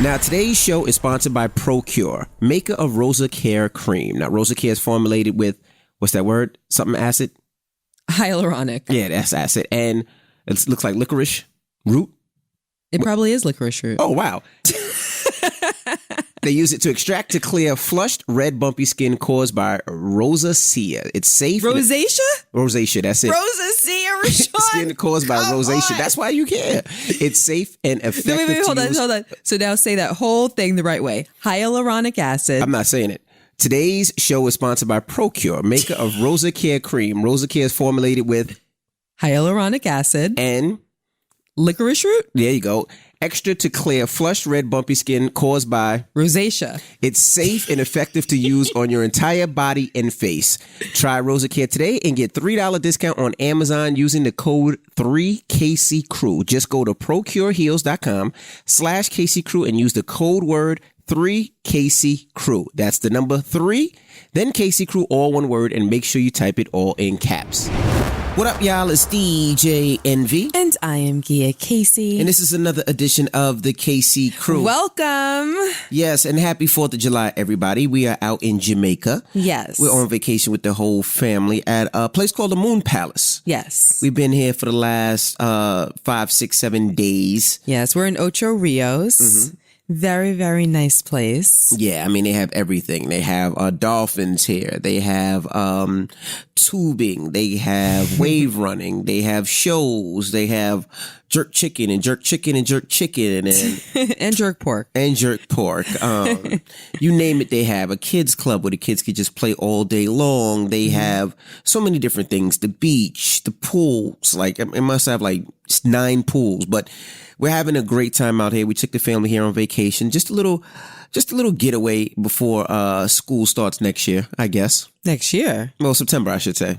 Now, today's show is sponsored by ProCure, maker of Rosa Care Cream. Now, Rosa Care is formulated with, what's that word? Something acid? Hyaluronic. Yeah, that's acid. And it looks like licorice root. It probably is licorice root. Oh, wow. They use it to extract to clear flushed red bumpy skin caused by rosacea. It's safe. Rosacea? Rosacea, that's it. Rosacea, Rashawn. Skin caused by rosacea. on. That's why you care. It's safe and effective. Wait, hold on. So now say that whole thing the right way. Hyaluronic acid. I'm not saying it. Today's show is sponsored by ProCure, maker of Rosa Care Cream. Rosa Care is formulated with Hyaluronic acid. and Licorice root? there you go. Extra to clear flushed red bumpy skin caused by Rosacea. It's safe and effective to use on your entire body and face. Try Rosa Care today and get $3 discount on Amazon using the code 3KCCrew. Just go to procureheals.com/KCCrew and use the code word 3KCCrew. That's the number 3, then KCCrew, all one word, and make sure you type it all in caps. What up, y'all? It's DJ Envy. And I am Gia Casey. And this is another edition of the KC Crew. Welcome. Yes, and happy 4th of July, everybody. We are out in Jamaica. Yes. We're on vacation with the whole family at a place called the Moon Palace. Yes. We've been here for the last 5, 6, 7 days. Yes, we're in Ocho Rios. Mm-hmm. Very, very nice place. Yeah, I mean, they have everything. They have dolphins here. They have tubing. They have wave running. They have shows. They have jerk chicken and jerk chicken and jerk chicken and And jerk pork. and jerk pork. You name it, they have a kids club where the kids could just play all day long. They have so many different things. The beach, the pools. Like, it must have like 9 pools, but we're having a great time out here. We took the family here on vacation. Just a little getaway before school starts next year, I guess. Next year. Well, September, I should say.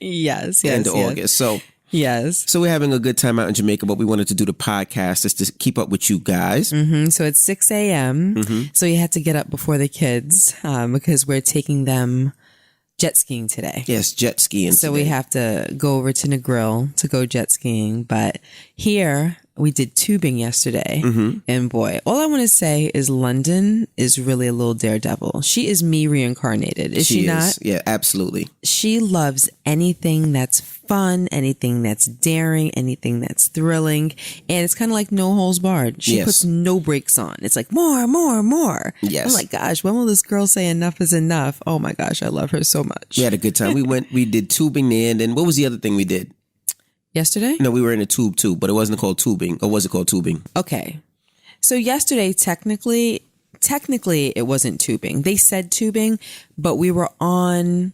Yes. End of August. So Yes. we're having a good time out in Jamaica, but we wanted to do the podcast just to keep up with you guys. So it's 6 a.m. So you had to get up before the kids because we're taking them jet skiing today. Yes, jet skiing. So today. we have to go over to Negril to go jet skiing. But here we did tubing yesterday. And boy, all I want to say is London is really a little daredevil. She is me reincarnated. Is she not? Yeah, absolutely. She loves anything that's fun, anything that's daring, anything that's thrilling. And it's kind of like no holes barred. She Yes. puts no brakes on. It's like more, more, more. Yes. I'm like, gosh, when will this girl say enough is enough? Oh my gosh, I love her so much. We had a good time. We did tubing there, and then what was the other thing we did? Yesterday? No, we were in a tube too, but it wasn't called tubing. Or was it called tubing? Okay. So yesterday, technically it wasn't tubing. They said tubing, but we were on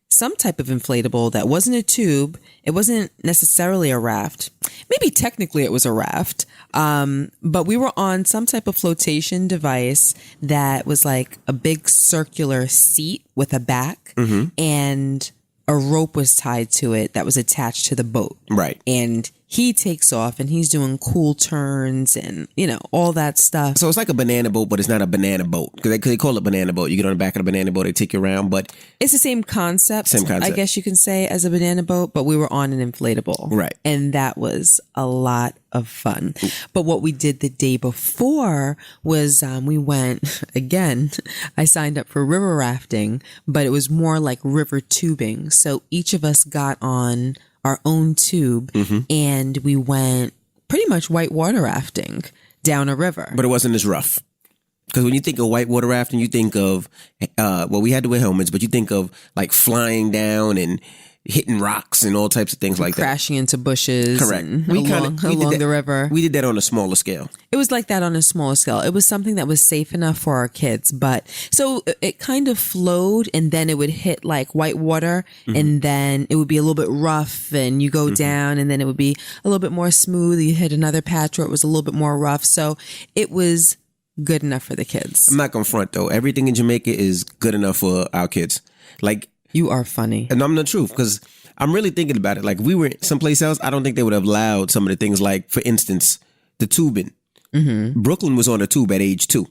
some type of inflatable that wasn't a tube. It wasn't necessarily a raft. Maybe technically it was a raft. But we were on some type of flotation device that was like a big circular seat with a back and a rope was tied to it that was attached to the boat. Right. And he takes off and he's doing cool turns and, all that stuff. So it's like a banana boat, but it's not a banana boat. Because they call it banana boat. You get on the back of the banana boat, they take you around, but... It's the same concept. Same concept. I guess you can say, as a banana boat, but we were on an inflatable. Right. And that was a lot of fun. But what we did the day before was we went, again, I signed up for river rafting, but it was more like river tubing. So each of us got on our own tube and we went pretty much whitewater rafting down a river. But it wasn't as rough. Because when you think of whitewater rafting, you think of, we had to wear helmets, but you think of like flying down and hitting rocks and all types of things like that. Crashing into bushes. Correct. And We along did that- the river. We did that on a smaller scale. It was like that on a smaller scale. It was something that was safe enough for our kids. But so it kind of flowed and then it would hit like white water and then it would be a little bit rough and you go down and then it would be a little bit more smooth. You hit another patch where it was a little bit more rough. So it was good enough for the kids. I'm not going to front though. Everything in Jamaica is good enough for our kids. Like, You are funny. and I'm the truth because I'm really thinking about it. Like, if we were someplace else, I don't think they would have allowed some of the things like, for instance, the tubing. Brooklyn was on a tube at age 2.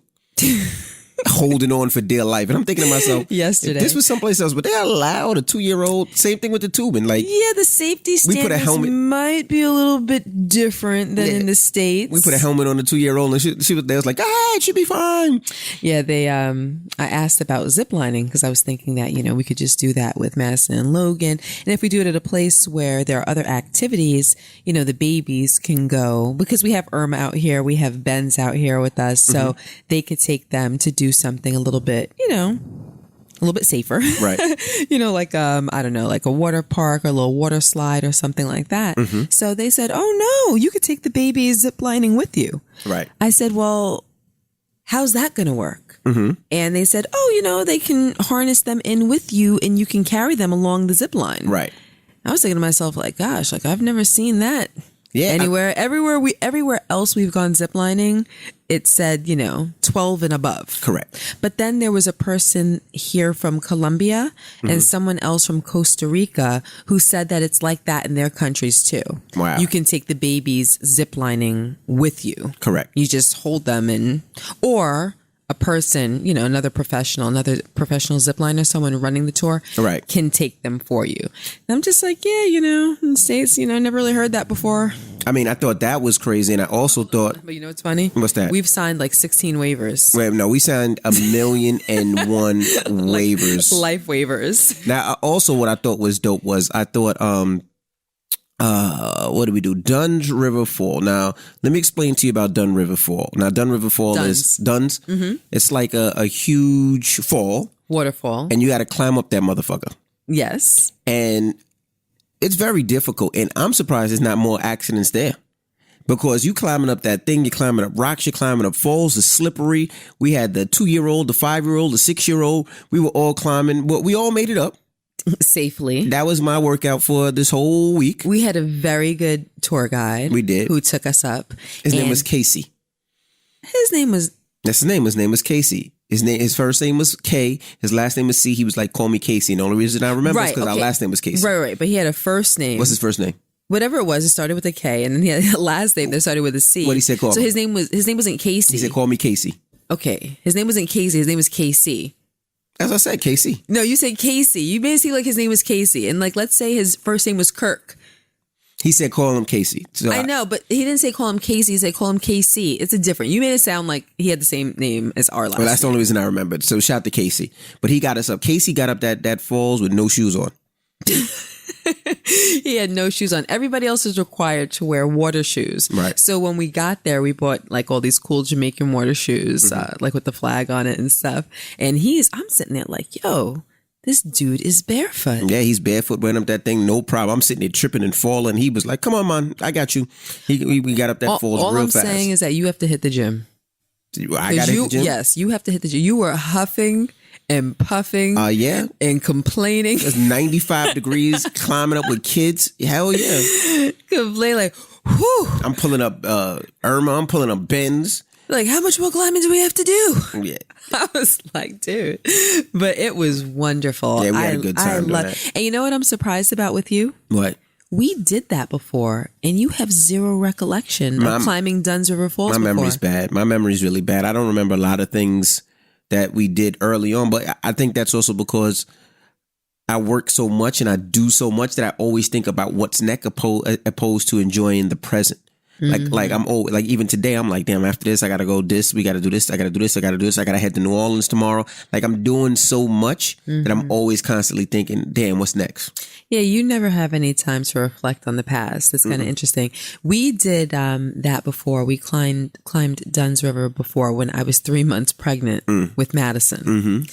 holding on for dear life. And I'm thinking to myself, Yesterday. if this was someplace else, but they allowed a 2-year-old, same thing with the tubing. Like, Yeah, the safety We put a standards helmet- might be a little bit different than Yeah. in the States. we put a helmet on the 2-year-old and she was there, was like, it should be fine. Yeah, they. I asked about ziplining because I was thinking that we could just do that with Madison and Logan, and if we do it at a place where there are other activities, the babies can go, because we have Irma out here, we have Ben's out here with us, so they could take them to do something a little bit, a little bit safer, Right. like I don't know, like a water park or a little water slide or something like that. So they said, "Oh no, you could take the baby ziplining with you." Right. I said, "Well, how's that going to work?" And they said, "Oh, they can harness them in with you, and you can carry them along the zip line." Right. I was thinking to myself, like, gosh, like I've never seen that. Yeah. Anywhere, everywhere else we've gone ziplining, it said, 12 and above. Correct. But then there was a person here from Colombia and someone else from Costa Rica who said that it's like that in their countries too. Wow. You can take the babies ziplining with you. Correct. You just hold them or a person, another professional zipliner, someone running the tour, Right. can take them for you. And I'm just like, yeah, in the States, never really heard that before. I mean, I thought that was crazy. And I also thought, But what's funny? What's that? We've signed like 16 waivers. wait, no, we signed 1,000,001 waivers. Life waivers. Now, also what I thought was dope was I thought, what do we do? Dunn's River Fall. Now, let me explain to you about Dunn River Fall. Now, Dunn River Fall is Dunn's. It's like a huge fall, Waterfall. and you got to climb up that motherfucker. Yes. And it's very difficult. And I'm surprised there's not more accidents there. Because you climbing up that thing, you're climbing up rocks, you're climbing up falls, it's slippery. We had the 2-year-old, the 5-year-old, the 6-year-old. We were all climbing. Well, we all made it up. Safely. That was my workout for this whole week. We had a very good tour guide. We did. Who took us up. His name And was Casey. His name was... That's his name. His name was Casey. His first name was K. His last name was C. He was like, call me Casey. And the only reason I remember is because our last name was Casey. Right. But he had a first name. What's his first name? Whatever it was, it started with a K, and then he had a last name that started with a C. What'd he say, call So me? his name wasn't Casey. He said, call me Casey. Okay. His name wasn't Casey. His name was KC. As I said, Casey. No, you said Casey. You made it seem like his name was Casey. And like, let's say his first name was Kirk. He said, call him Casey. So I know, but he didn't say call him Casey. He said call him KC. It's a different. You made it sound like he had the same name as our last Well, that's the name. only reason I remembered. So shout to Casey. But he got us up. Casey got up that falls with no shoes on. He had no shoes on. Everybody else is required to wear water shoes. Right. So when we got there, we bought like all these cool Jamaican water shoes, like with the flag on it and stuff. And I'm sitting there like, yo, this dude is barefoot. Yeah, he's barefoot wearing up that thing, no problem. I'm sitting there tripping and falling. He was like, come on, man, I got you. We got up that falls All real I'm fast. saying is that you have to hit the gym. I got to hit the gym? Yes, you have to hit the gym. You were huffing and puffing Yeah. and complaining. It's 95 degrees, climbing up with kids. Hell yeah. Complain like, whew. I'm pulling up Irma. I'm pulling up Benz. Like, how much more climbing do we have to do? Yeah. I was like, dude. But it was wonderful. Yeah, we had a good time doing that. And you know what I'm surprised about with you? What? We did that before, and you have zero recollection of climbing Dunn's River Falls My before. memory's bad. My memory's really bad. I don't remember a lot of things that we did early on, but I think that's also because I work so much and I do so much that I always think about what's next opposed to enjoying the present. Like I'm old. Like even today, I'm like, damn. After this, I gotta go. We gotta do this. I gotta do this. I gotta do this. I gotta head to New Orleans tomorrow. Like I'm doing so much that I'm always constantly thinking, damn, what's next? Yeah, you never have any time to reflect on the past. It's kind of interesting. We did that before. We climbed Dunn's River before when I was 3 months pregnant with Madison.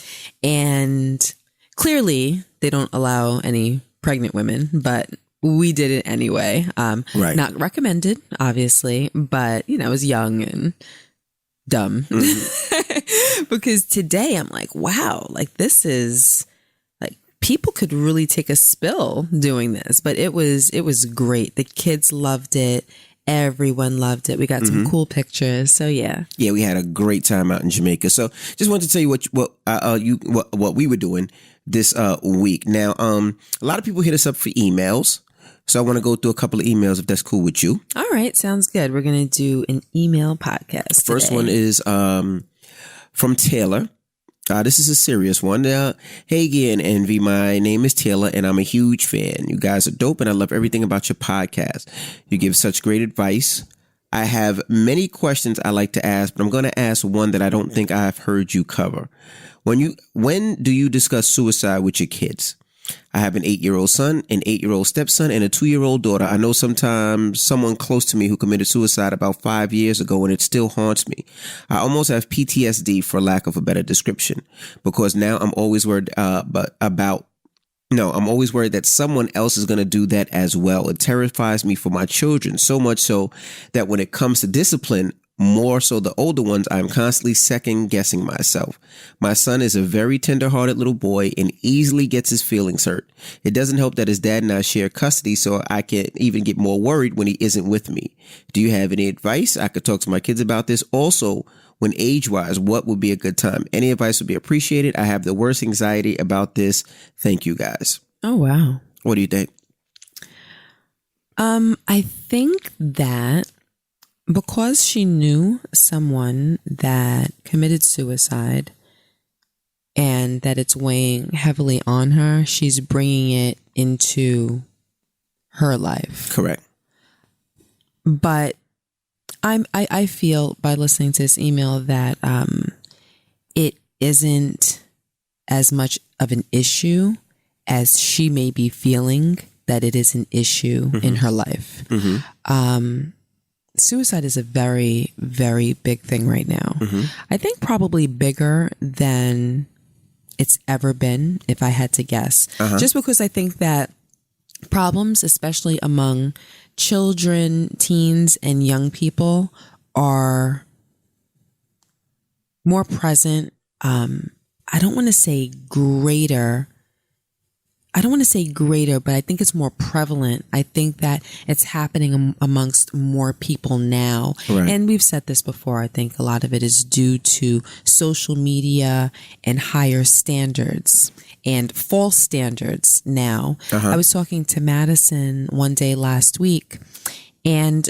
And clearly, they don't allow any pregnant women, but we did it anyway. Right. Not recommended, obviously, but, I was young and dumb. Because today I'm like, wow, like this is... people could really take a spill doing this, but it was great. The kids loved it. Everyone loved it. We got some cool pictures. So yeah. Yeah, we had a great time out in Jamaica. So just wanted to tell you what we were doing this week. Now, a lot of people hit us up for emails. So I want to go through a couple of emails if that's cool with you. All right, sounds good. We're going to do an email podcast. First today. one is from Taylor. This is a serious one. Hey again, Envy. My name is Taylor, and I'm a huge fan. You guys are dope, and I love everything about your podcast. You give such great advice. I have many questions I like to ask, but I'm going to ask one that I don't think I've heard you cover. When do you discuss suicide with your kids? I have an 8-year-old son, an 8-year-old stepson, and a 2-year-old daughter. I know sometimes someone close to me who committed suicide about 5 years ago, and it still haunts me. I almost have PTSD, for lack of a better description, because now I'm always worried I'm always worried that someone else is going to do that as well. It terrifies me for my children, so much so that when it comes to discipline, more so the older ones, I'm constantly second guessing myself. My son is a very tender-hearted little boy and easily gets his feelings hurt. It doesn't help that his dad and I share custody, so I can even get more worried when he isn't with me. Do you have any advice? I could talk to my kids about this. Also, when age-wise, what would be a good time? Any advice would be appreciated. I have the worst anxiety about this. Thank you, guys. Oh, wow. What do you think? I think that because she knew someone that committed suicide and that it's weighing heavily on her, she's bringing it into her life. Correct. But I feel by listening to this email that it isn't as much of an issue as she may be feeling that it is an issue in her life. Suicide is a very, very big thing right now. I think probably bigger than it's ever been, if I had to guess. Just because I think that problems, especially among children, teens, and young people, are more present. I don't want to say greater, but I think it's more prevalent. I think that it's happening amongst more people now. Right. And we've said this before. I think a lot of it is due to social media and higher standards and false standards now. I was talking to Madison one day last week, and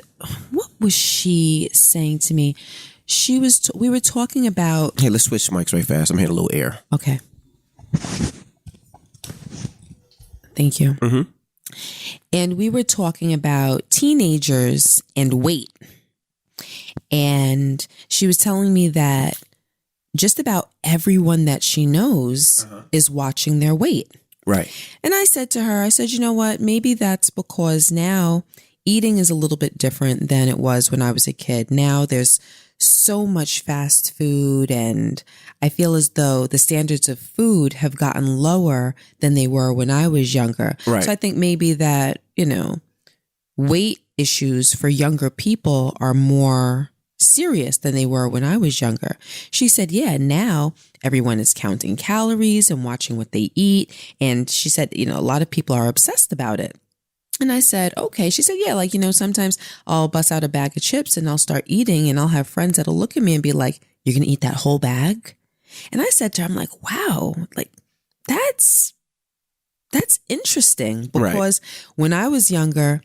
what was she saying to me? We were talking about... Hey, let's switch mics right fast. I'm hearing a little air. Okay. Thank you. And we were talking about teenagers and weight. And she was telling me that just about everyone that she knows is watching their weight. Right. And I said to her, you know what? Maybe that's because now eating is a little bit different than it was when I was a kid. Now there's so much fast food, and I feel as though the standards of food have gotten lower than they were when I was younger. Right. So I think maybe that, weight issues for younger people are more serious than they were when I was younger. She said, yeah, now everyone is counting calories and watching what they eat. And she said, a lot of people are obsessed about it. And I said, okay. She said, yeah, sometimes I'll bust out a bag of chips and I'll start eating, and I'll have friends that'll look at me and be like, you're going to eat that whole bag? And I said to her, I'm like, wow, that's interesting, because when I was younger,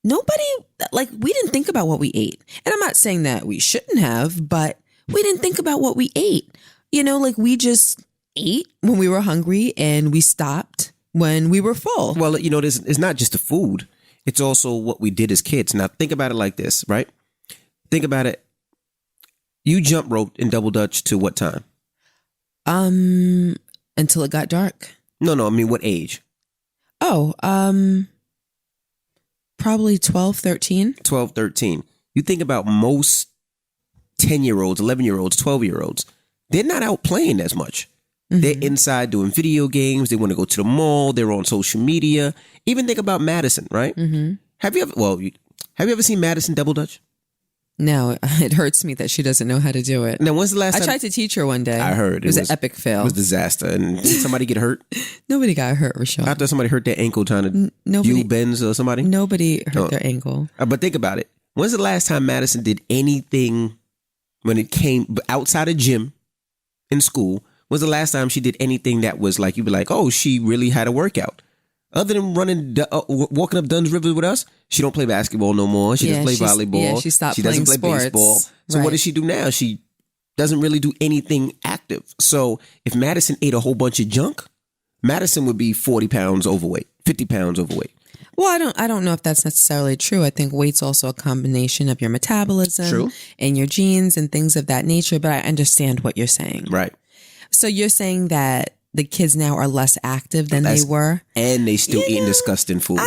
nobody, we didn't think about what we ate. And I'm not saying that we shouldn't have, but we didn't think about what we ate. We just ate when we were hungry and we stopped when we were full. Well, it's not just the food. It's also what we did as kids. Now, think about it like this, right? Think about it. You jump roped in Double Dutch to what time? Until it got dark. No, I mean, what age? Oh, probably 12, 13. 12, 13. You think about most 10-year-olds, 11-year-olds, 12-year-olds. They're not out playing as much. They're inside doing video games. They want to go to the mall. They're on social media. Even think about Madison, right? Have you ever seen Madison Double Dutch? No, it hurts me that she doesn't know how to do it. Now, when's the last time? I tried to teach her one day. I heard. It was an epic fail. It was a disaster. And did somebody get hurt? Nobody got hurt, Rochelle. After somebody hurt their ankle trying to do bends or somebody? Nobody hurt their ankle. But think about it. When's the last time Madison did anything when it came outside of gym in school? When's the last time she did anything that was like, you'd be like, oh, she really had a workout? Other than walking up Dunn's River with us, she don't play basketball no more. She doesn't play volleyball. Yeah, she stopped she doesn't playing play sports. baseball. So what does she do now? She doesn't really do anything active. perspective. So if Madison ate a whole bunch of junk, Madison would be 40 pounds overweight, 50 pounds overweight. Well, I don't know if that's necessarily true. I think weight's also a combination of your metabolism True. and your genes and things of that nature. But I understand what you're saying. Right. So you're saying that the kids now are less active than they were, and they still eating disgusting food.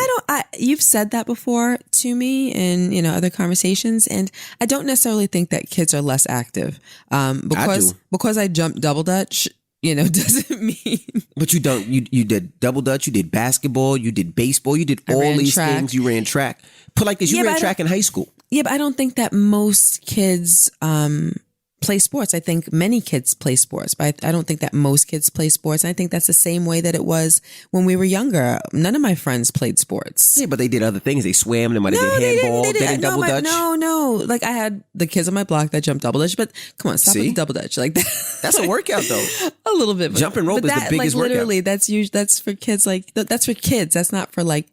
You've said that before to me in other conversations, and I don't necessarily think that kids are less active. Because I jumped double dutch, doesn't mean. But you don't. You did double dutch. You did basketball. You did baseball. You did all these things. You ran track. Put like this. You ran track in high school. Yeah, but I don't think that most kids play sports. I think many kids play sports, but I don't think that most kids play sports. I think that's the same way that it was when we were younger. None of my friends played sports. Yeah, but they did other things. They swam. They might have did handball. They did double dutch. No. Like I had the kids on my block that jumped double dutch, but come on, stop with the double dutch like that. That's a workout though. A little bit. Jumping rope is the biggest workout. Literally, that's for kids. Like that's for kids. That's not for like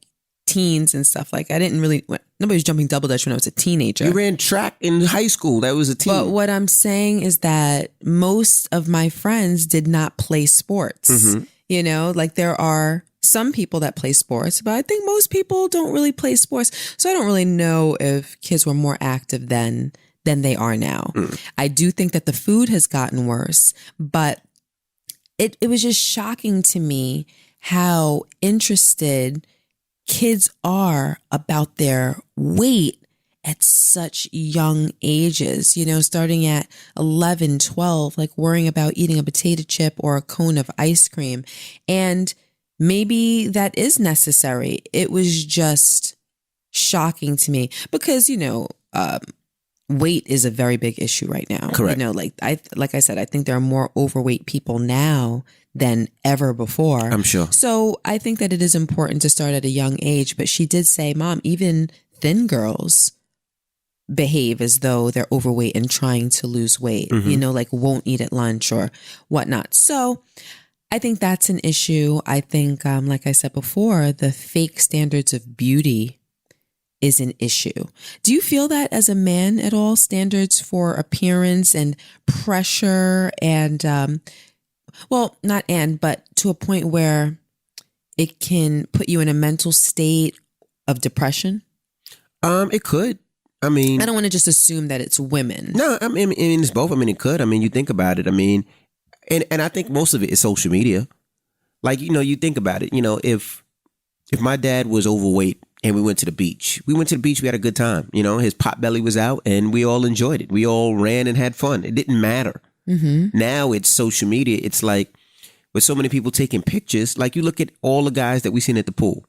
teens and stuff. Like nobody was jumping double dutch when I was a teenager. You ran track in high school. That was a teen. But what I'm saying is that most of my friends did not play sports. Mm-hmm. Like there are some people that play sports, but I think most people don't really play sports. So I don't really know if kids were more active then than they are now. I do think that the food has gotten worse, but it was just shocking to me how interested kids are about their weight at such young ages, starting at 11, 12, like worrying about eating a potato chip or a cone of ice cream. And maybe that is necessary. It was just shocking to me because, weight is a very big issue right now. Correct. Like I said, I think there are more overweight people now than ever before. I'm sure. So I think that it is important to start at a young age. But she did say, Mom, even thin girls behave as though they're overweight and trying to lose weight, like won't eat at lunch or whatnot. So I think that's an issue. I think, like I said before, the fake standards of beauty is an issue. Do you feel that as a man at all? Standards for appearance and pressure and, but to a point where it can put you in a mental state of depression? It could. I mean, I don't want to just assume that it's women. No, I mean it's both. I mean, it could. I mean, you think about it. I mean, and I think most of it is social media. Like, you think about it. If my dad was overweight and we went to the beach, we had a good time. His pot belly was out and we all enjoyed it. We all ran and had fun. It didn't matter. Mm-hmm. Now it's social media. It's like with so many people taking pictures, like you look at all the guys that we seen at the pool,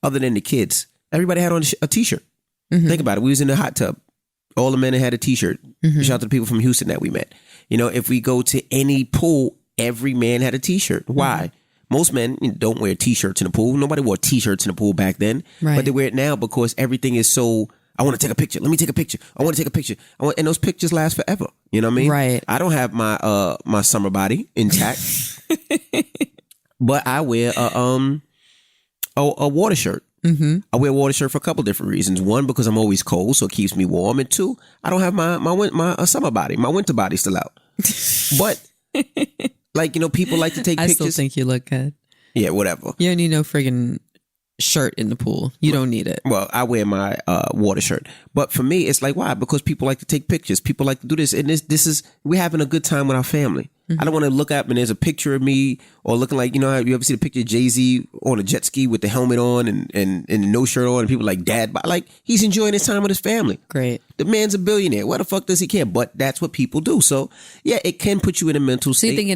other than the kids, everybody had on a t-shirt. Mm-hmm. Think about it. We was in the hot tub. All the men had a t-shirt. Mm-hmm. Shout out to the people from Houston that we met. If we go to any pool, every man had a t-shirt. Why? Mm-hmm. Most men don't wear t-shirts in the pool. Nobody wore t-shirts in the pool back then. Right. But they wear it now because everything is so, I want to take a picture. Let me take a picture. I want to take a picture. And those pictures last forever. You know what I mean? Right. I don't have my my summer body intact. But I wear a water shirt. Mm-hmm. I wear a water shirt for a couple different reasons. One, because I'm always cold, so it keeps me warm. And two, I don't have my summer body. My winter body still out. But like, people like to take pictures. I still think you look good. Yeah, whatever. You don't need no friggin' shirt in the pool. You don't need it. Well, I wear my water shirt. But for me, it's like, why? Because people like to take pictures. People like to do this. And this is, we're having a good time with our family. Mm-hmm. I don't want to look up and there's a picture of me or looking like, you ever see the picture of Jay-Z on a jet ski with the helmet on and no shirt on and people like, Dad, but like he's enjoying his time with his family. Great. The man's a billionaire. What the fuck does he care? But that's what people do. So yeah, it can put you in a mental state. So you think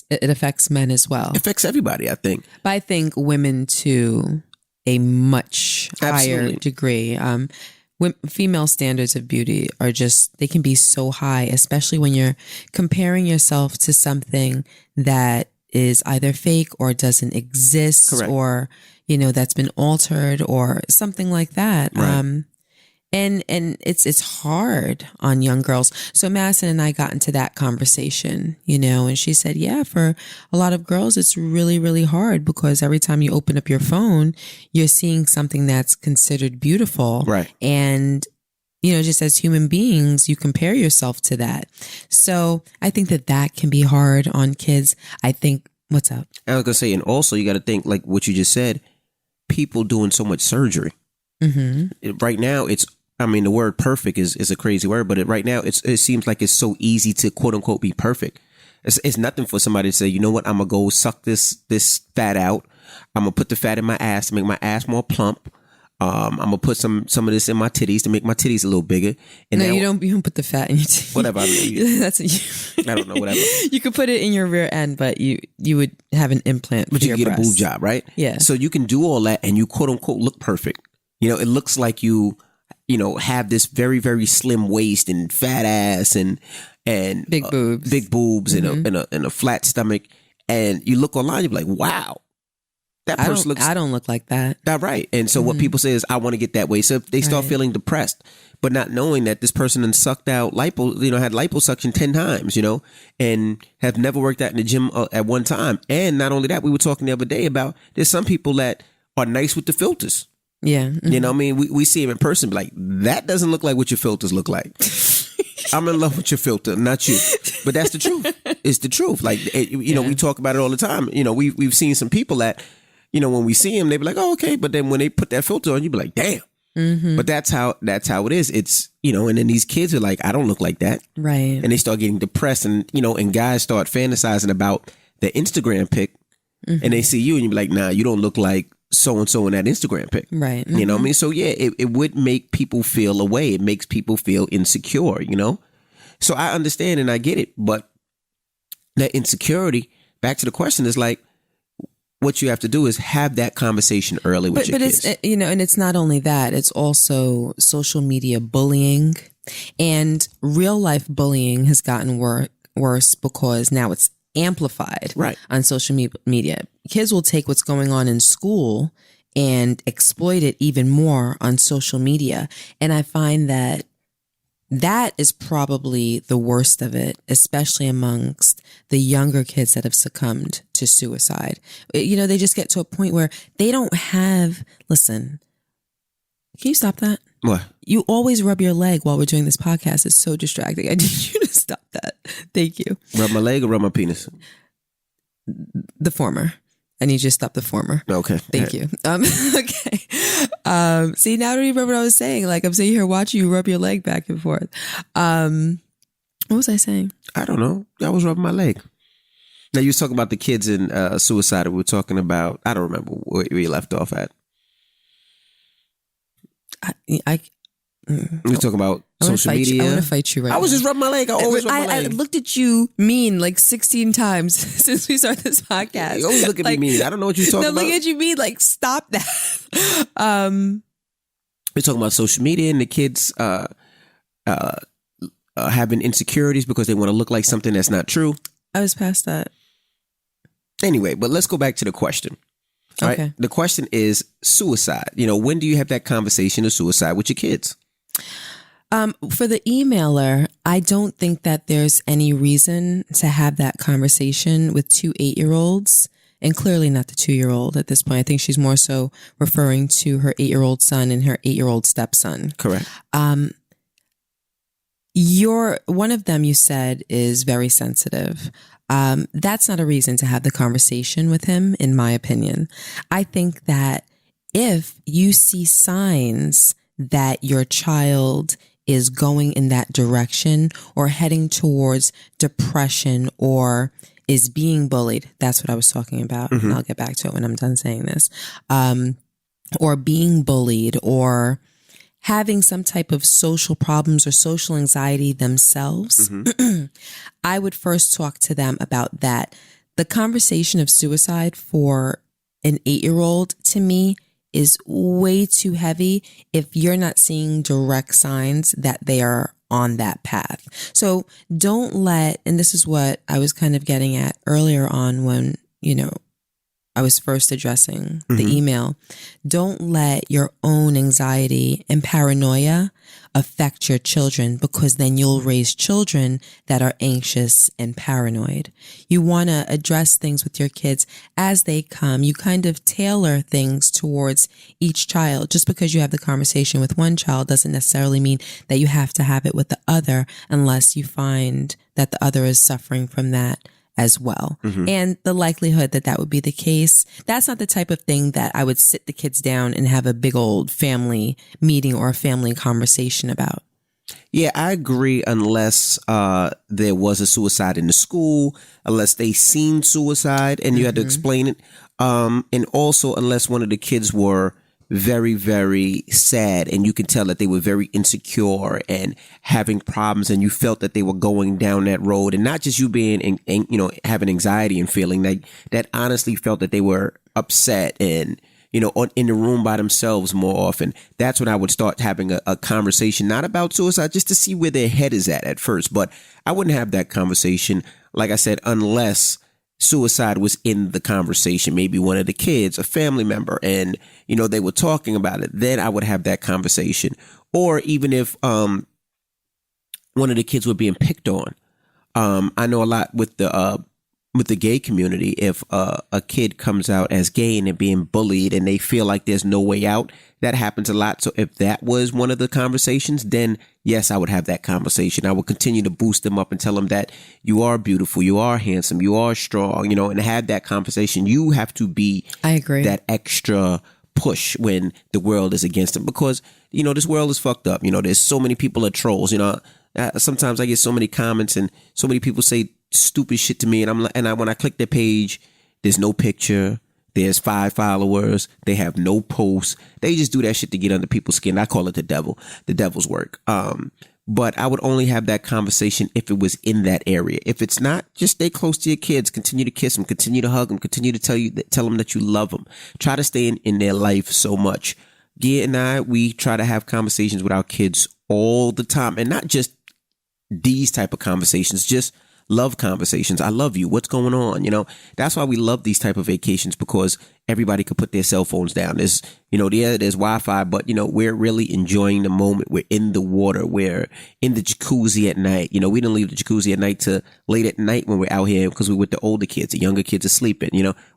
it affects men as well? It affects everybody, I think. But I think women to a much higher degree. Female standards of beauty are just, they can be so high, especially when you're comparing yourself to something that is either fake or doesn't exist. Correct. Or, that's been altered or something like that. Right. And it's hard on young girls. So Madison and I got into that conversation, and she said, yeah, for a lot of girls, it's really, really hard because every time you open up your phone, you're seeing something that's considered beautiful. Right. And just as human beings, you compare yourself to that. So I think that can be hard on kids. I think, what's up? I was going to say, and also you got to think like what you just said, people doing so much surgery. Right now, the word perfect is a crazy word, but right now it seems like it's so easy to quote unquote be perfect. It's nothing for somebody to say, you know what, I'm going to go suck this fat out. I'm going to put the fat in my ass to make my ass more plump. I'm gonna put some of this in my titties to make my titties a little bigger. And no, now, you don't put the fat in your titties. Whatever. I don't know. Whatever. You could put it in your rear end, but you would have an implant. But you can get a boob job, right? Yeah. So you can do all that, and you quote unquote look perfect. It looks like you have this very, very slim waist and fat ass and big boobs, and a flat stomach, and you look online, you're like, wow. That person looks. I don't look like that. That's right. And so what people say is, I want to get that way. So if they start feeling depressed, but not knowing that this person had sucked out had liposuction 10 times, and have never worked out in the gym at one time. And not only that, we were talking the other day about there's some people that are nice with the filters. Yeah. We see them in person, be like, that doesn't look like what your filters look like. I'm in love with your filter, not you. But that's the truth. It's the truth. Like, we talk about it all the time. We've seen some people that, when we see them, they be like, oh, okay. But then when they put that filter on, you be like, damn. But that's how it is. It's, and then these kids are like, I don't look like that. Right. And they start getting depressed and guys start fantasizing about their Instagram pic and they see you and you be like, nah, you don't look like so-and-so in that Instagram pic. Right. You know what I mean? So yeah, it would make people feel away. It makes people feel insecure, So I understand and I get it. But that insecurity, back to the question, is like, what you have to do is have that conversation early with your kids. But it's, and it's not only that, it's also social media bullying, and real life bullying has gotten worse because now it's amplified on social media. Kids will take what's going on in school and exploit it even more on social media. And I find that is probably the worst of it, especially amongst the younger kids that have succumbed to suicide. They just get to a point where they don't have, listen, can you stop that? What? You always rub your leg while we're doing this podcast. It's so distracting. I need you to stop that. Thank you. Rub my leg or rub my penis? The former. I need you to stop the former. Okay. Thank you. Okay. See, now I don't even remember what I was saying. Like, I'm sitting here watching you rub your leg back and forth. What was I saying? I don't know. I was rubbing my leg. Now, you were talking about the kids in suicide. We were talking about, I don't remember where you left off at. We were talking about social media. I want to fight you right now. I was just rubbing my leg. I always rub my leg. I looked at you mean like 16 times since we started this podcast. You always look at me mean. I don't know what you're talking about. No, look at you mean like, stop that. We're talking about social media and the kids having insecurities because they want to look like something that's not true. I was past that. Anyway, but let's go back to the question. Right? Okay. The question is suicide. When do you have that conversation of suicide with your kids? For the emailer, I don't think that there's any reason to have that conversation with 2 8-year-olds, and clearly not the 2-year-old at this point. I think she's more so referring to her 8-year-old son and her 8-year-old stepson. Correct. One of them, you said, is very sensitive. That's not a reason to have the conversation with him, in my opinion. I think that if you see signs that your child is going in that direction or heading towards depression or is being bullied, that's what I was talking about. And I'll get back to it when I'm done saying this. Or being bullied or having some type of social problems or social anxiety themselves, I would first talk to them about that. The conversation of suicide for an 8-year-old, to me, is way too heavy if you're not seeing direct signs that they are on that path. So don't let, and this is what I was kind of getting at earlier on when, I was first addressing the email. Don't let your own anxiety and paranoia affect your children, because then you'll raise children that are anxious and paranoid. You want to address things with your kids as they come. You kind of tailor things towards each child. Just because you have the conversation with one child doesn't necessarily mean that you have to have it with the other, unless you find that the other is suffering from that as well. And the likelihood that that would be the case, that's not the type of thing that I would sit the kids down and have a big old family meeting or a family conversation about. Yeah, I agree, unless there was a suicide in the school, unless they seen suicide and you had to explain it. And also unless one of the kids were very, very sad and you can tell that they were very insecure and having problems, and you felt that they were going down that road, and not just you being, having anxiety and feeling that honestly felt that they were upset and, in the room by themselves more often. That's when I would start having a conversation, not about suicide, just to see where their head is at first. But I wouldn't have that conversation, like I said, unless suicide was in the conversation, maybe one of the kids, a family member, and, they were talking about it. Then I would have that conversation. Or even if one of the kids were being picked on. I know a lot with the gay community. If a kid comes out as gay and they're being bullied and they feel like there's no way out, that happens a lot. So if that was one of the conversations, then yes, I would have that conversation. I would continue to boost them up and tell them that you are beautiful, you are handsome, you are strong, and have that conversation. You have to be, I agree, that extra push when the world is against them, because, this world is fucked up. There's so many people are trolls. Sometimes I get so many comments and so many people say stupid shit to me, and when I click their page, there's no picture, there's 5 followers, they have no posts. They just do that shit to get under people's skin. I call it the devil's work. But I would only have that conversation if it was in that area. If it's not, just stay close to your kids, continue to kiss them, continue to hug them, continue to tell them that you love them. Try to stay in their life so much. Gia and I, we try to have conversations with our kids all the time, and not just these type of conversations, just love conversations. I love you. What's going on? That's why we love these type of vacations, because everybody could put their cell phones down. There's, there's Wi-Fi, but, we're really enjoying the moment. We're in the water. We're in the jacuzzi at night. We don't leave the jacuzzi at night till late at night when we're out here, because we're with the older kids. The younger kids are sleeping.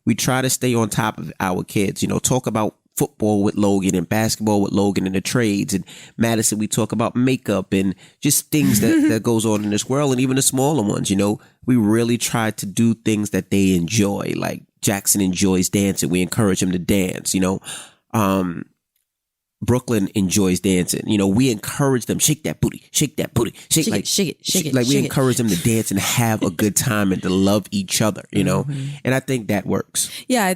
We try to stay on top of our kids, talk about football with Logan and basketball with Logan and the trades. And Madison, we talk about makeup and just things that goes on in this world, and even the smaller ones. We really try to do things that they enjoy. Like Jackson enjoys dancing. We encourage him to dance. Brooklyn enjoys dancing. We encourage them, shake that booty, shake that booty, shake it. Like we encourage them to dance and have a good time and to love each other, and I think that works. Yeah.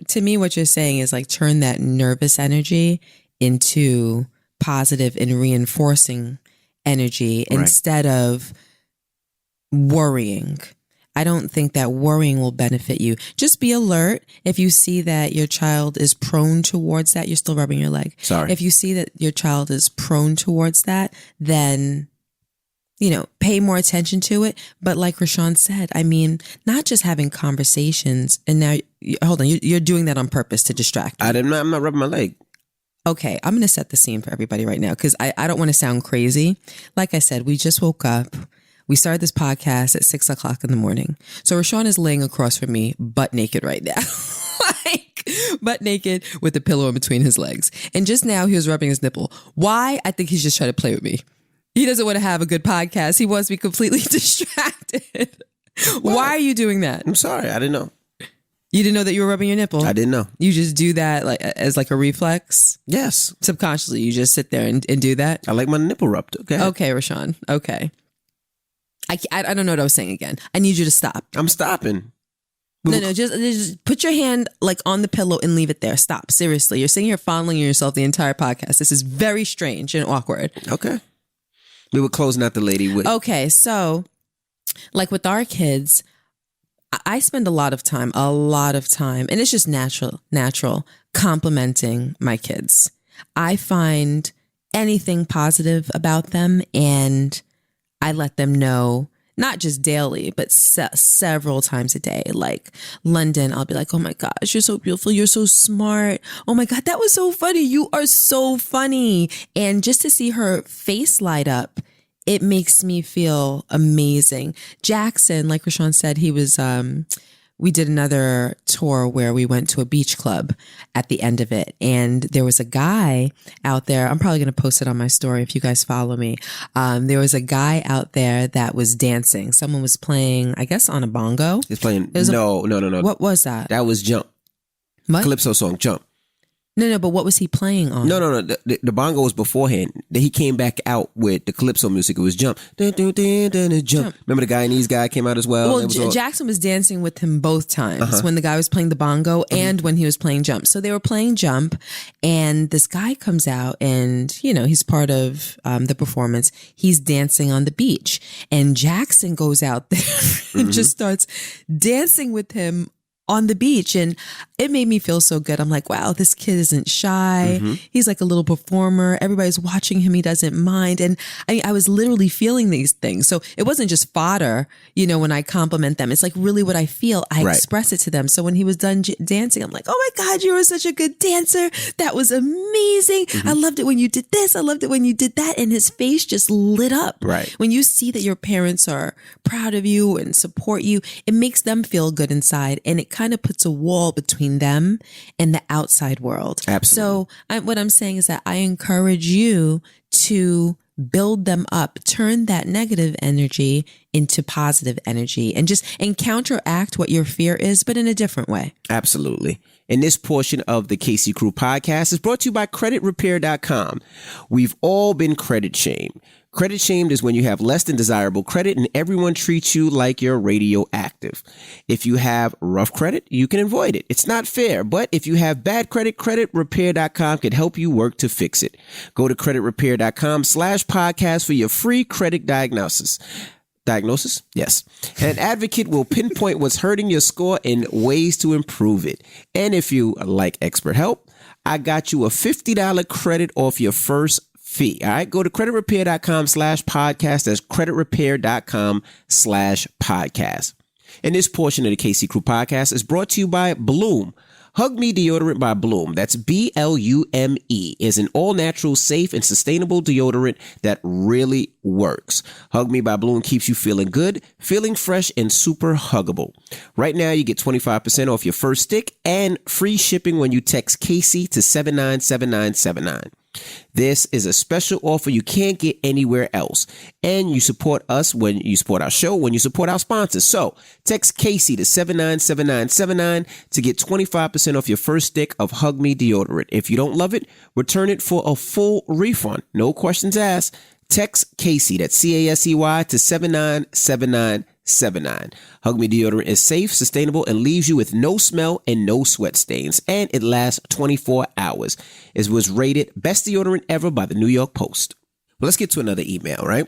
To me, what you're saying is like turn that nervous energy into positive and reinforcing energy, right, instead of worrying. I don't think that worrying will benefit you. Just be alert. If you see that your child is prone towards that, you're still rubbing your leg. Sorry. If you see that your child is prone towards that, then, pay more attention to it. But like Rashawn said, not just having conversations. And now, hold on, you're doing that on purpose to distract me. I'm not rubbing my leg. Okay, I'm going to set the scene for everybody right now, because I don't want to sound crazy. Like I said, we just woke up. We started this podcast at 6:00 in the morning. So Rashawn is laying across from me, butt naked right now. Like, butt naked with a pillow in between his legs. And just now he was rubbing his nipple. Why? I think he's just trying to play with me. He doesn't want to have a good podcast. He wants to be completely distracted. Why are you doing that? I'm sorry. I didn't know. You didn't know that you were rubbing your nipple? I didn't know. You just do that like as like a reflex? Yes. Subconsciously, you just sit there and do that? I like my nipple rubbed. Okay. Okay, Rashawn. Okay. I don't know what I was saying again. I need you to stop. I'm stopping. No, just put your hand like on the pillow and leave it there. Stop. Seriously. You're sitting here fondling yourself the entire podcast. This is very strange and awkward. Okay. We were closing out the lady with. Okay. So like with our kids, I spend a lot of time, and it's just natural complimenting my kids. I find anything positive about them and I let them know not just daily, but several times a day. Like London, I'll be like, oh my gosh, you're so beautiful. You're so smart. Oh my God, that was so funny. You are so funny. And just to see her face light up, it makes me feel amazing. Jackson, like Rashawn said, he was, we did another tour where we went to a beach club at the end of it. And there was a guy out there. I'm probably going to post it on my story if you guys follow me. There was a guy out there that was dancing. Someone was playing, I guess, on a bongo. He's playing. No. What was that? That was Jump. What? Calypso song, Jump. No, but what was he playing on? No. The bongo was beforehand. Then he came back out with the calypso music. It was Jump. Jump. Remember the Guyanese guy came out as well? Well, Jackson was dancing with him both times when the guy was playing the bongo and when he was playing Jump. So they were playing Jump, and this guy comes out and, you know, he's part of the performance. He's dancing on the beach, and Jackson goes out there and just starts dancing with him on the beach. And it made me feel so good. I'm like, wow, this kid isn't shy. He's like a little performer. Everybody's watching him. He doesn't mind. And I was literally feeling these things. So it wasn't just fodder, you know, when I compliment them. It's like really what I feel. I express it to them. So when he was done dancing, I'm like, oh my God, you were such a good dancer. That was amazing. I loved it when you did this. I loved it when you did that. And his face just lit up. Right. When you see that your parents are proud of you and support you, it makes them feel good inside. And it kind of puts a wall between them and the outside world. Absolutely. So what I'm saying is that I encourage you to build them up, turn that negative energy into positive energy, and counteract what your fear is, but in a different way. Absolutely. And this portion of the KC Crew podcast is brought to you by creditrepair.com. We've all been credit shamed. Credit shamed is when you have less than desirable credit and everyone treats you like you're radioactive. If you have rough credit, you can avoid it. It's not fair, but if you have bad credit, creditrepair.com can help you work to fix it. Go to creditrepair.com/podcast for your free credit diagnosis. Diagnosis? Yes. An advocate will pinpoint what's hurting your score and ways to improve it. And if you like expert help, I got you a $50 credit off your first fee. All right. Go to creditrepair.com/podcast. That's creditrepair.com/podcast. And this portion of the KC Crew podcast is brought to you by Bloom. Hug Me deodorant by Bloom. That's BLUME. Is an all-natural, safe, and sustainable deodorant that really works. Hug Me by Bloom keeps you feeling good, feeling fresh, and super huggable. Right now, you get 25% off your first stick and free shipping when you text KC to 797979. This is a special offer you can't get anywhere else. And you support us when you support our show, when you support our sponsors. So text Casey to 797979 to get 25% off your first stick of Hug Me deodorant. If you don't love it, return it for a full refund. No questions asked. Text Casey, that's CASEY, to 797979. Hug Me deodorant is safe, sustainable, and leaves you with no smell and no sweat stains. And it lasts 24 hours. It was rated best deodorant ever by the New York Post. Well, let's get to another email, right?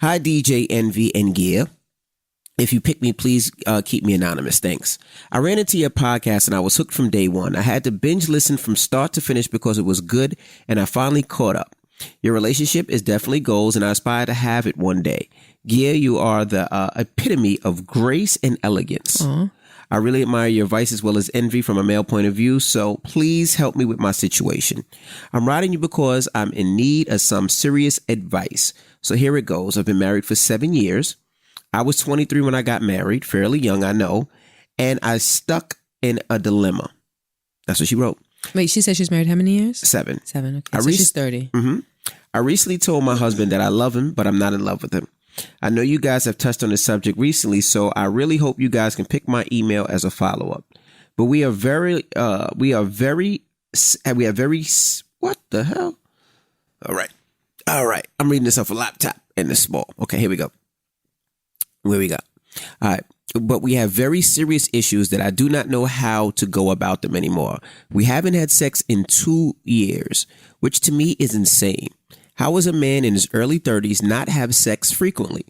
Hi, DJ Envy and Gear. If you pick me, please keep me anonymous. Thanks. I ran into your podcast and I was hooked from day one. I had to binge listen from start to finish because it was good and I finally caught up. Your relationship is definitely goals and I aspire to have it one day. Gia, you are the epitome of grace and elegance. Aww. I really admire your advice as well as envy from a male point of view, so please help me with my situation. I'm writing you because I'm in need of some serious advice. So here it goes. I've been married for 7 years. I was 23 when I got married, fairly young, I know, and I stuck in a dilemma. That's what she wrote. Wait, she said she's married how many years? 7. 7, okay. So she's 30. Mm-hmm. I recently told my husband that I love him, but I'm not in love with him. I know you guys have touched on this subject recently, so I really hope you guys can pick my email as a follow-up. But we have very, what the hell? All right. I'm reading this off a laptop and it's small. Okay, here we go. Where we got? All right. But we have very serious issues that I do not know how to go about them anymore. We haven't had sex in 2 years, which to me is insane. How does a man in his early 30s not have sex frequently?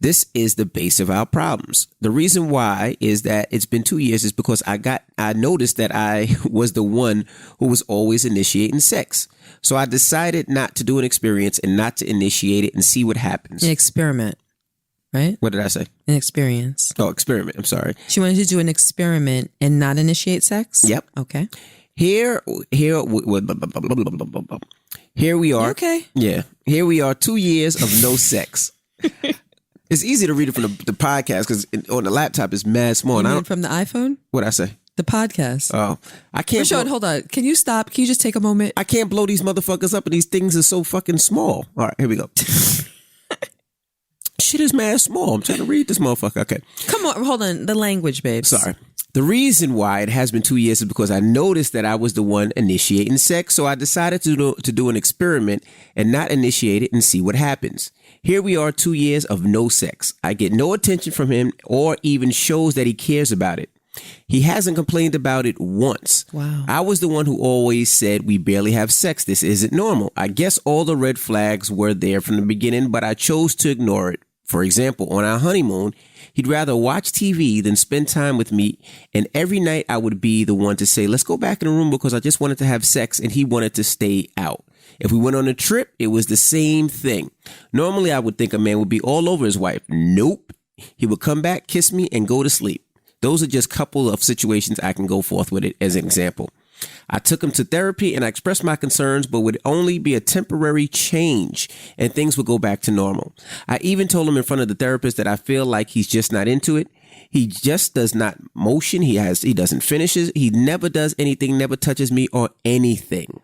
This is the base of our problems. The reason why is that it's been 2 years is because I noticed that I was the one who was always initiating sex. So I decided not to do an experience and not to initiate it and see what happens. An experiment. right? What did I say? An experience. Oh, experiment. I'm sorry. She wanted to do an experiment and not initiate sex? Yep. Okay. Here we are. Okay. Yeah. Here we are, 2 years of no sex. It's easy to read it from the podcast because on the laptop it's mad small. You mean from the iPhone? What'd I say? The podcast. Oh, I can't. Rashawn, hold on. Can you stop? Can you just take a moment? I can't blow these motherfuckers up, and these things are so fucking small. All right, here we go. Shit is mad small. I'm trying to read this motherfucker. Okay. Come on. Hold on. The language, babes. Sorry. The reason why it has been 2 years is because I noticed that I was the one initiating sex, so I decided to do an experiment and not initiate it and see what happens. Here we are, 2 years of no sex. I get no attention from him or even shows that he cares about it. He hasn't complained about it once. Wow. I was the one who always said we barely have sex. This isn't normal. I guess all the red flags were there from the beginning, but I chose to ignore it. For example, on our honeymoon, he'd rather watch TV than spend time with me. And every night I would be the one to say, let's go back in the room because I just wanted to have sex and he wanted to stay out. If we went on a trip, it was the same thing. Normally, I would think a man would be all over his wife. Nope. He would come back, kiss me, and go to sleep. Those are just a couple of situations I can go forth with it as an example. I took him to therapy and I expressed my concerns, but would only be a temporary change and things would go back to normal. I even told him in front of the therapist that I feel like he's just not into it. He just does not motion. He doesn't finish it. He never does anything, never touches me or anything.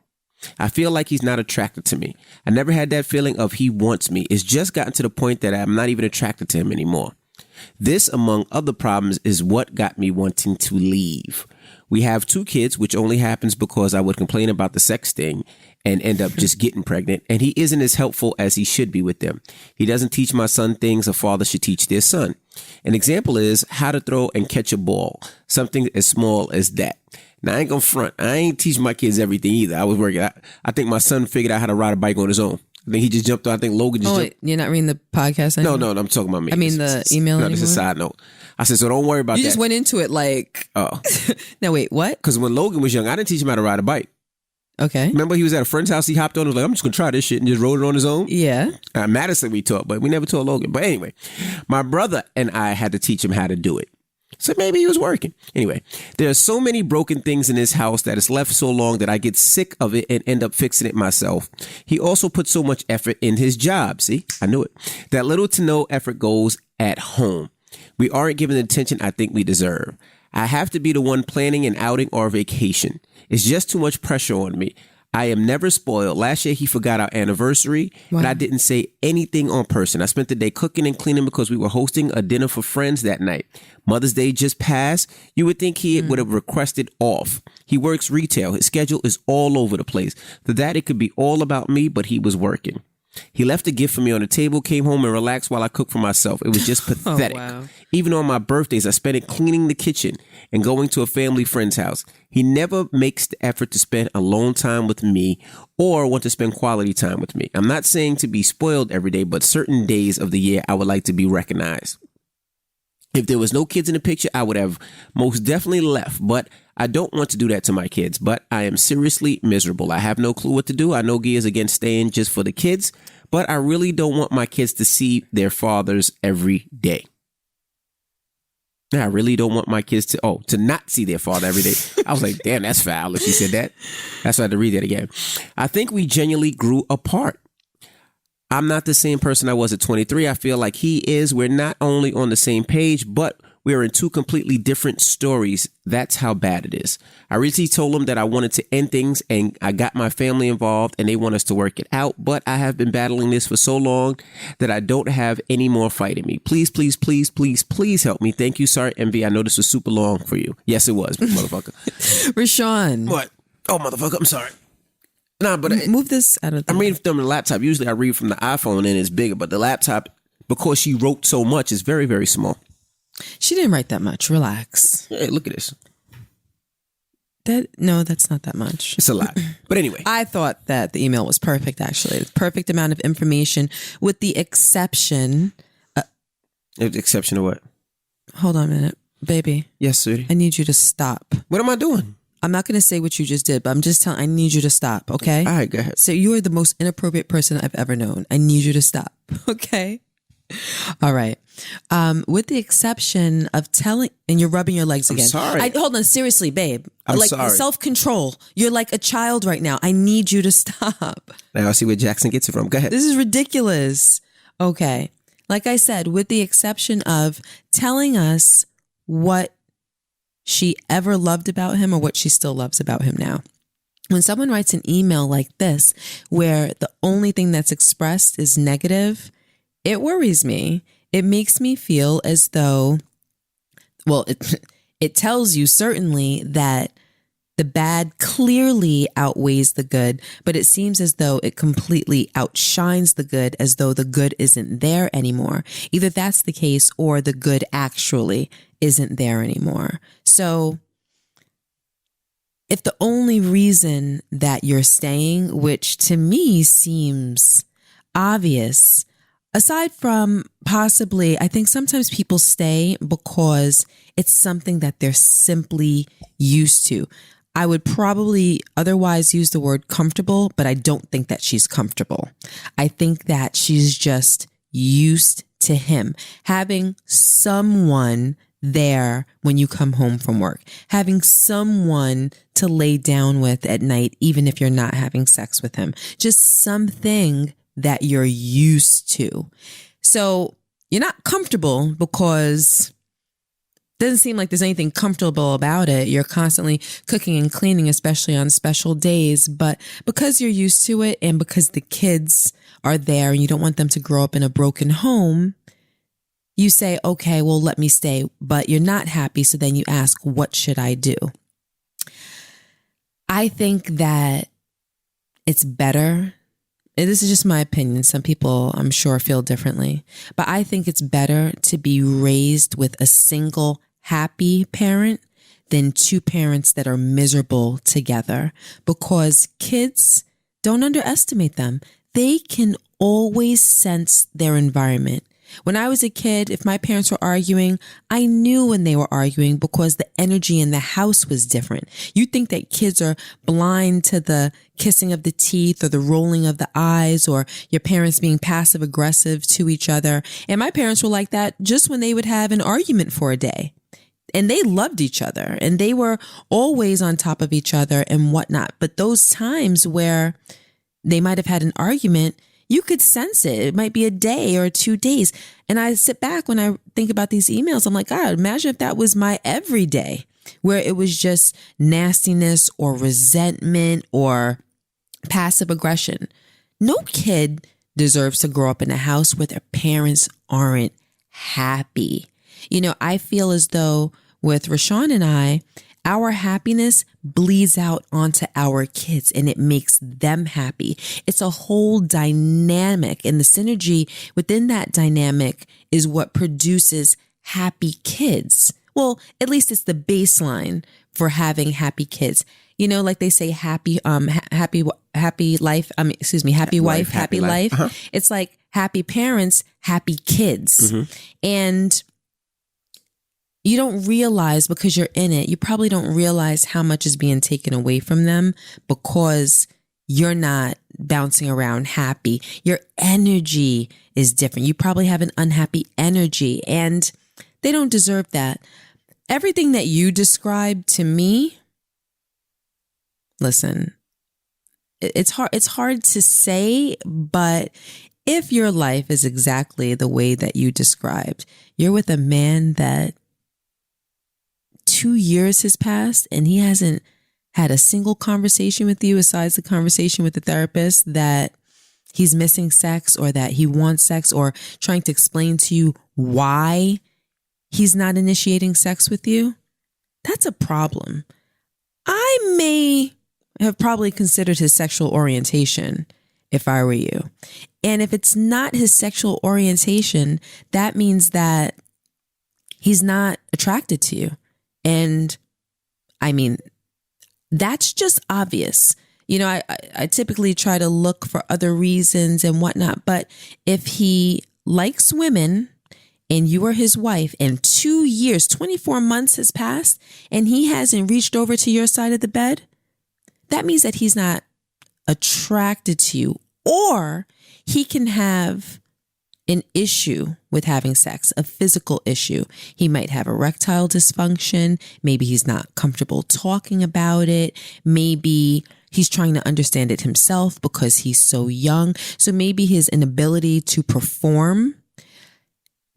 I feel like he's not attracted to me. I never had that feeling of he wants me. It's just gotten to the point that I'm not even attracted to him anymore. This, among other problems, is what got me wanting to leave. We have 2 kids, which only happens because I would complain about the sex thing and end up just getting pregnant. And he isn't as helpful as he should be with them. He doesn't teach my son things a father should teach their son. An example is how to throw and catch a ball, something as small as that. Now, I ain't gonna front. I ain't teach my kids everything either. I was working. I think my son figured out how to ride a bike on his own. I think he just jumped on. I think Logan just jumped. You're not reading the podcast anymore? No, I'm talking about me. I mean, the email No, anymore? this is a side note. I said, so don't worry about that. You just went into it like... Oh. Now, wait, what? Because when Logan was young, I didn't teach him how to ride a bike. Okay. Remember he was at a friend's house, he hopped on and was like, I'm just going to try this shit and just rode it on his own? Yeah. Madison we taught, but we never taught Logan. But anyway, my brother and I had to teach him how to do it. So maybe he was working. Anyway, there are so many broken things in this house that it's left so long that I get sick of it and end up fixing it myself. He also puts so much effort in his job. See, I knew it. That little to no effort goes at home. We aren't given the attention I think we deserve. I have to be the one planning an outing or a vacation. It's just too much pressure on me. I am never spoiled. Last year, he forgot our anniversary, and I didn't say anything on person. I spent the day cooking and cleaning because we were hosting a dinner for friends that night. Mother's Day just passed. You would think he would have requested off. He works retail. His schedule is all over the place. For that, it could be all about me, but he was working. He left a gift for me on the table, came home and relaxed while I cooked for myself. It was just pathetic. Wow. Even on my birthdays, I spent it cleaning the kitchen and going to a family friend's house. He never makes the effort to spend alone time with me or want to spend quality time with me. I'm not saying to be spoiled every day, but certain days of the year, I would like to be recognized. If there was no kids in the picture, I would have most definitely left, but I don't want to do that to my kids, but I am seriously miserable. I have no clue what to do. I know Guy is against staying just for the kids, but I really don't want my kids to see their fathers every day. I really don't want my kids to not see their father every day. I was like, damn, that's foul if she said that. That's why I had to read that again. I think we genuinely grew apart. I'm not the same person I was at 23. I feel like he is. We're not only on the same page, but we're in 2 completely different stories. That's how bad it is. I recently told him that I wanted to end things and I got my family involved and they want us to work it out. But I have been battling this for so long that I don't have any more fight in me. Please, please, please, please, please help me. Thank you. Sorry, MV. I know this was super long for you. Yes, it was, motherfucker. Rashawn. What? Oh, motherfucker. I'm sorry. Nah, but move this out of the I'm reading from the laptop. Usually I read from the iPhone and it's bigger, but the laptop, because she wrote so much, is very, very small. She didn't write that much. Relax. Hey, look at this. No, that's not that much. It's a lot. But anyway. I thought that the email was perfect, actually. The perfect amount of information with the exception. Exception of what? Hold on a minute. Baby. Yes, sweetie. I need you to stop. What am I doing? I'm not going to say what you just did, but I'm just telling, I need you to stop, okay? All right, go ahead. So you are the most inappropriate person I've ever known. I need you to stop, okay? All right. With the exception of telling, and you're rubbing your legs again. Sorry. Hold on, seriously, babe. I'm like sorry. Self-control. You're like a child right now. I need you to stop. Now I see where Jackson gets it from. Go ahead. This is ridiculous. Okay. Like I said, with the exception of telling us what she ever loved about him or what she still loves about him now. When someone writes an email like this, where the only thing that's expressed is negative, it worries me. It makes me feel as though, well, it tells you certainly that the bad clearly outweighs the good, but it seems as though it completely outshines the good, as though the good isn't there anymore. Either that's the case or the good actually isn't there anymore. So if the only reason that you're staying, which to me seems obvious, aside from possibly, I think sometimes people stay because it's something that they're simply used to. I would probably otherwise use the word comfortable, but I don't think that she's comfortable. I think that she's just used to him having someone there when you come home from work, having someone to lay down with at night, even if you're not having sex with him, just something that you're used to. So you're not comfortable because it doesn't seem like there's anything comfortable about it. You're constantly cooking and cleaning, especially on special days. But because you're used to it and because the kids are there and you don't want them to grow up in a broken home, you say, okay, well, let me stay. But you're not happy. So then you ask, what should I do? I think that it's better. And this is just my opinion. Some people, I'm sure, feel differently. But I think it's better to be raised with a single happy parent than two parents that are miserable together. Because kids, don't underestimate them. They can always sense their environment. When I was a kid, if my parents were arguing, I knew when they were arguing because the energy in the house was different. You think that kids are blind to the kissing of the teeth or the rolling of the eyes or your parents being passive aggressive to each other. And my parents were like that just when they would have an argument for a day. And they loved each other and they were always on top of each other and whatnot. But those times where they might have had an argument, you could sense it. It might be a day or 2 days. And I sit back when I think about these emails. I'm like, God, imagine if that was my everyday, where it was just nastiness or resentment or passive aggression. No kid deserves to grow up in a house where their parents aren't happy. You know, I feel as though with Rashawn and I, our happiness bleeds out onto our kids and it makes them happy. It's a whole dynamic, and the synergy within that dynamic is what produces happy kids. Well, at least it's the baseline for having happy kids. You know, like they say, happy life, happy wife, happy life. Uh-huh. It's like happy parents, happy kids. Mm-hmm. And you don't realize, because you're in it, you probably don't realize how much is being taken away from them because you're not bouncing around happy. Your energy is different. You probably have an unhappy energy and they don't deserve that. Everything that you described to me, listen, it's hard to say, but if your life is exactly the way that you described, you're with a man that 2 years has passed and he hasn't had a single conversation with you besides the conversation with the therapist that he's missing sex or that he wants sex, or trying to explain to you why he's not initiating sex with you. That's a problem. I may have probably considered his sexual orientation if I were you. And if it's not his sexual orientation, that means that he's not attracted to you. And I mean, that's just obvious. You know, I typically try to look for other reasons and whatnot. But if he likes women and you are his wife and 2 years, 24 months has passed and he hasn't reached over to your side of the bed, that means that he's not attracted to you. Or he can have an issue with having sex, a physical issue. He might have erectile dysfunction. Maybe he's not comfortable talking about it. Maybe he's trying to understand it himself because he's so young. So maybe his inability to perform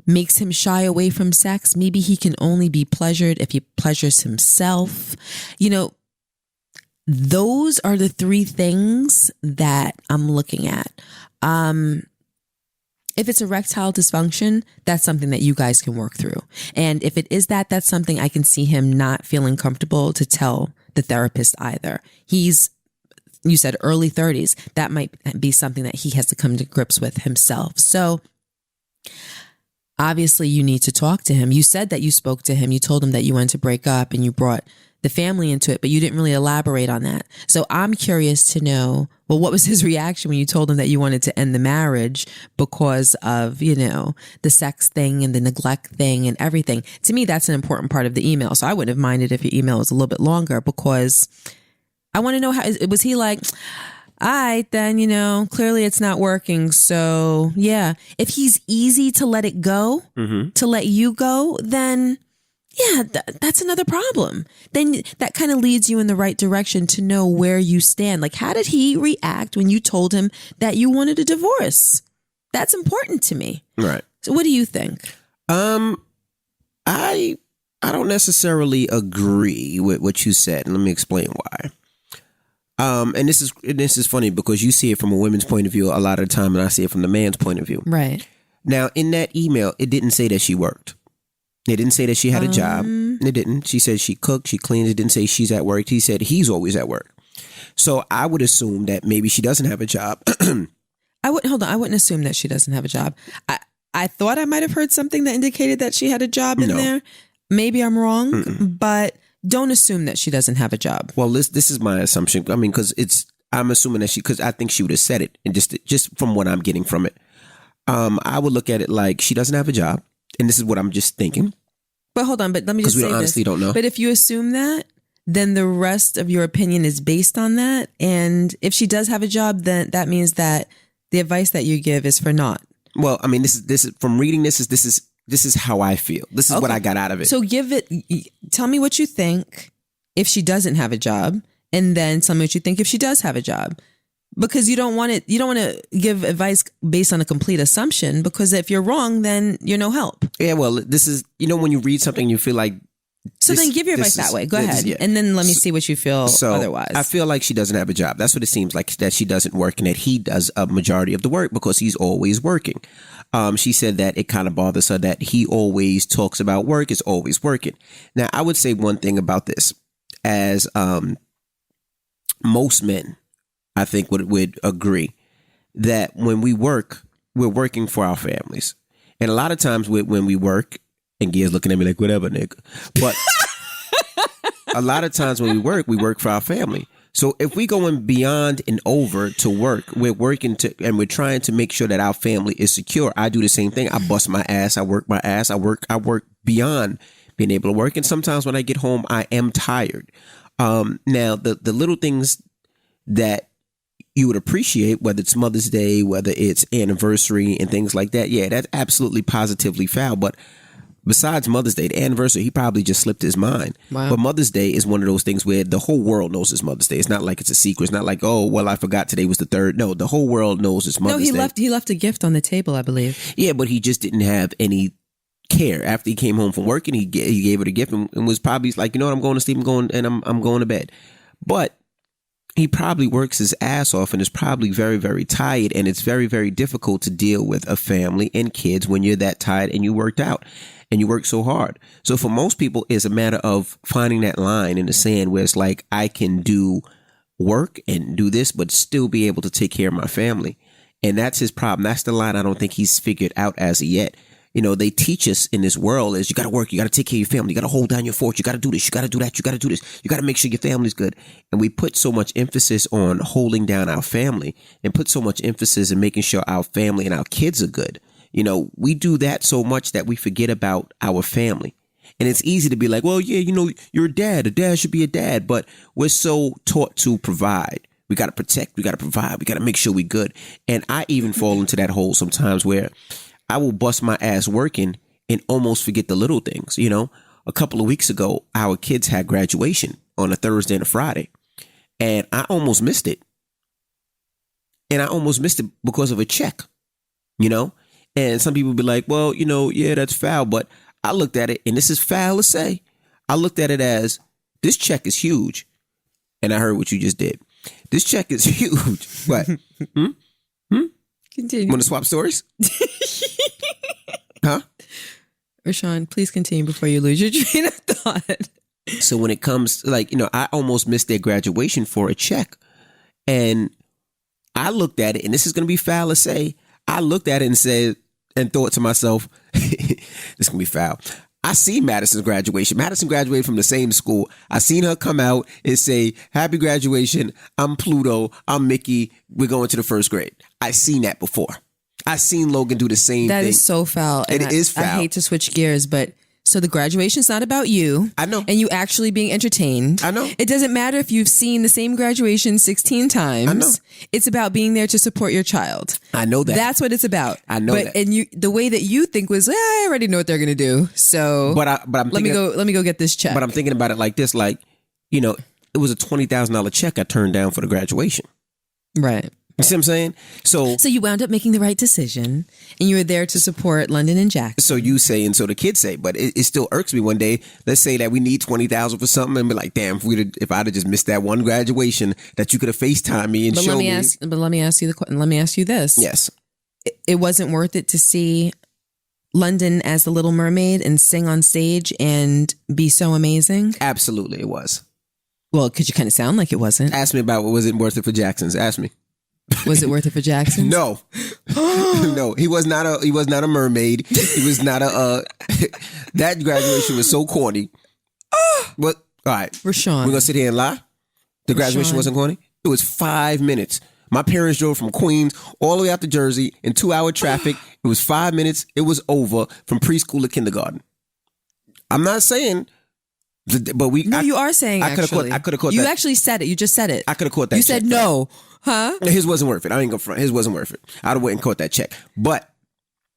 makes him shy away from sex. Maybe he can only be pleasured if he pleasures himself. You know, those are the three things that I'm looking at. If it's erectile dysfunction, that's something that you guys can work through. And if it is that, that's something I can see him not feeling comfortable to tell the therapist either. You said early 30s. That might be something that he has to come to grips with himself. So obviously you need to talk to him. You said that you spoke to him. You told him that you wanted to break up and you brought the family into it, but you didn't really elaborate on that. So I'm curious to know, well, what was his reaction when you told him that you wanted to end the marriage because of, you know, the sex thing and the neglect thing and everything? To me, that's an important part of the email. So I wouldn't have minded if your email was a little bit longer, because I want to know, was he like, all right, then, you know, clearly it's not working. So yeah, if he's easy to let it go, to let you go, then yeah, that's another problem. Then that kind of leads you in the right direction to know where you stand. Like, how did he react when you told him that you wanted a divorce? That's important to me. Right. So what do you think? I don't necessarily agree with what you said, and let me explain why. And this is funny because you see it from a woman's point of view a lot of the time, and I see it from the man's point of view. Right. Now, in that email, it didn't say that she worked. It didn't say that she had a job. It didn't. She said she cooked, she cleans. It didn't say she's at work. He said he's always at work. So I would assume that maybe she doesn't have a job. I wouldn't assume that she doesn't have a job. I thought I might have heard something that indicated that she had a job in there. Maybe I'm wrong, but don't assume that she doesn't have a job. Well, this is my assumption. I mean, because I'm assuming that because I think she would have said it, and just from what I'm getting from it, I would look at it like she doesn't have a job. And this is what I'm just thinking. But hold on, but let me just say this. Because we honestly don't know. But if you assume that, then the rest of your opinion is based on that. And if she does have a job, then that means that the advice that you give is for naught. Well, I mean, this is from reading this is how I feel. This is what I got out of it. So tell me what you think if she doesn't have a job, and then tell me what you think if she does have a job. Because you don't want to give advice based on a complete assumption, because if you're wrong, then you're no help. Yeah, well, this is, when you read something, you feel like. So then give your advice that way. Go ahead. And then let me see what you feel otherwise. I feel like she doesn't have a job. That's what it seems like, that she doesn't work and that he does a majority of the work because he's always working. She said that it kind of bothers her that he always talks about work, is always working. Now, I would say one thing about this, as most men, I think would agree that when we work, we're working for our families. And a lot of times when we work, and Gia's looking at me like, whatever, nigga. But a lot of times when we work for our family. So if we going beyond and over to work, we're working and we're trying to make sure that our family is secure. I do the same thing. I bust my ass. I work my ass. I work beyond being able to work. And sometimes when I get home, I am tired. Now, the little things that you would appreciate, whether it's Mother's Day, whether it's anniversary and things like that. Yeah, that's absolutely positively foul. But besides Mother's Day, the anniversary, he probably just slipped his mind. Wow. But Mother's Day is one of those things where the whole world knows it's Mother's Day. It's not like it's a secret. It's not like, oh, well, I forgot today was the 3rd. No, the whole world knows it's Mother's Day. He left a gift on the table, I believe. Yeah, but he just didn't have any care. After he came home from work and he gave her the gift and was probably like, you know what, I'm going to sleep, I'm going to bed. But he probably works his ass off and is probably very, very tired. And it's very, very difficult to deal with a family and kids when you're that tired and you worked out and you work so hard. So for most people, it's a matter of finding that line in the sand where it's like, I can do work and do this, but still be able to take care of my family. And that's his problem. That's the line I don't think he's figured out as of yet. They teach us in this world is you got to work, you got to take care of your family, you got to hold down your fort, you got to do this, you got to do that, you got to do this, you got to make sure your family's good. And we put so much emphasis on holding down our family and put so much emphasis in making sure our family and our kids are good. We do that so much that we forget about our family. And it's easy to be like, well, yeah, you're a dad should be a dad. But we're so taught to provide. We got to protect, we got to provide, we got to make sure we're good. And I even fall into that hole sometimes where I will bust my ass working and almost forget the little things. You know, a couple of weeks ago, our kids had graduation on a Thursday and a Friday, and I almost missed it. And I almost missed it because of a check, you know? And some people be like, well, you know, yeah, that's foul. But I looked at it, and this is foul to say. I looked at it as, this check is huge. And I heard what you just did. This check is huge. What? Continue. Want to swap stories? Huh? Rashawn, please continue before you lose your train of thought. So when it comes, like, you know, I almost missed their graduation for a check. And I looked at it, and this is going to be foul to say. I looked at it and said, and thought to myself, this is going to be foul. I seen Madison's graduation. Madison graduated from the same school. I seen her come out and say, happy graduation. I'm Pluto. I'm Mickey. We're going to the first grade. I seen that before. I seen Logan do the same thing. That is so foul. It is foul. I hate to switch gears, but so the graduation's not about you. I know. And you actually being entertained. I know. It doesn't matter if you've seen the same graduation 16 times. I know. It's about being there to support your child. I know that. That's what it's about. I know that. And the way that you think was, I already know what they're going to do. So but I'm let me go get this check. But I'm thinking about it like this, like, you know, it was a $20,000 check I turned down for the graduation. Right. You see what I'm saying? So you wound up making the right decision, and you were there to support London and Jackson. So you say, and so the kids say, but it still irks me one day. Let's say that we need $20,000 for something, and be like, damn, if I'd have just missed that one graduation, that you could have FaceTimed me and showed me. But let me ask you this. Yes. It wasn't worth it to see London as the Little Mermaid and sing on stage and be so amazing? Absolutely, it was. Well, could you kind of sound like it wasn't? Ask me about what was it worth it for Jackson's. Ask me. Was it worth it for Jackson? No, no, he was not a mermaid. He was not that graduation was so corny. What? All right, Rashawn, we're gonna sit here and lie. The graduation wasn't corny. It was 5 minutes. My parents drove from Queens all the way out to Jersey in 2-hour traffic. It was 5 minutes. It was over from preschool to kindergarten. I'm not saying. But you are saying. I could have caught. You that. actually said it. You just said it. I could have caught that. You said no, huh? His wasn't worth it. I ain't gonna front. His wasn't worth it. I'd have went and caught that check. But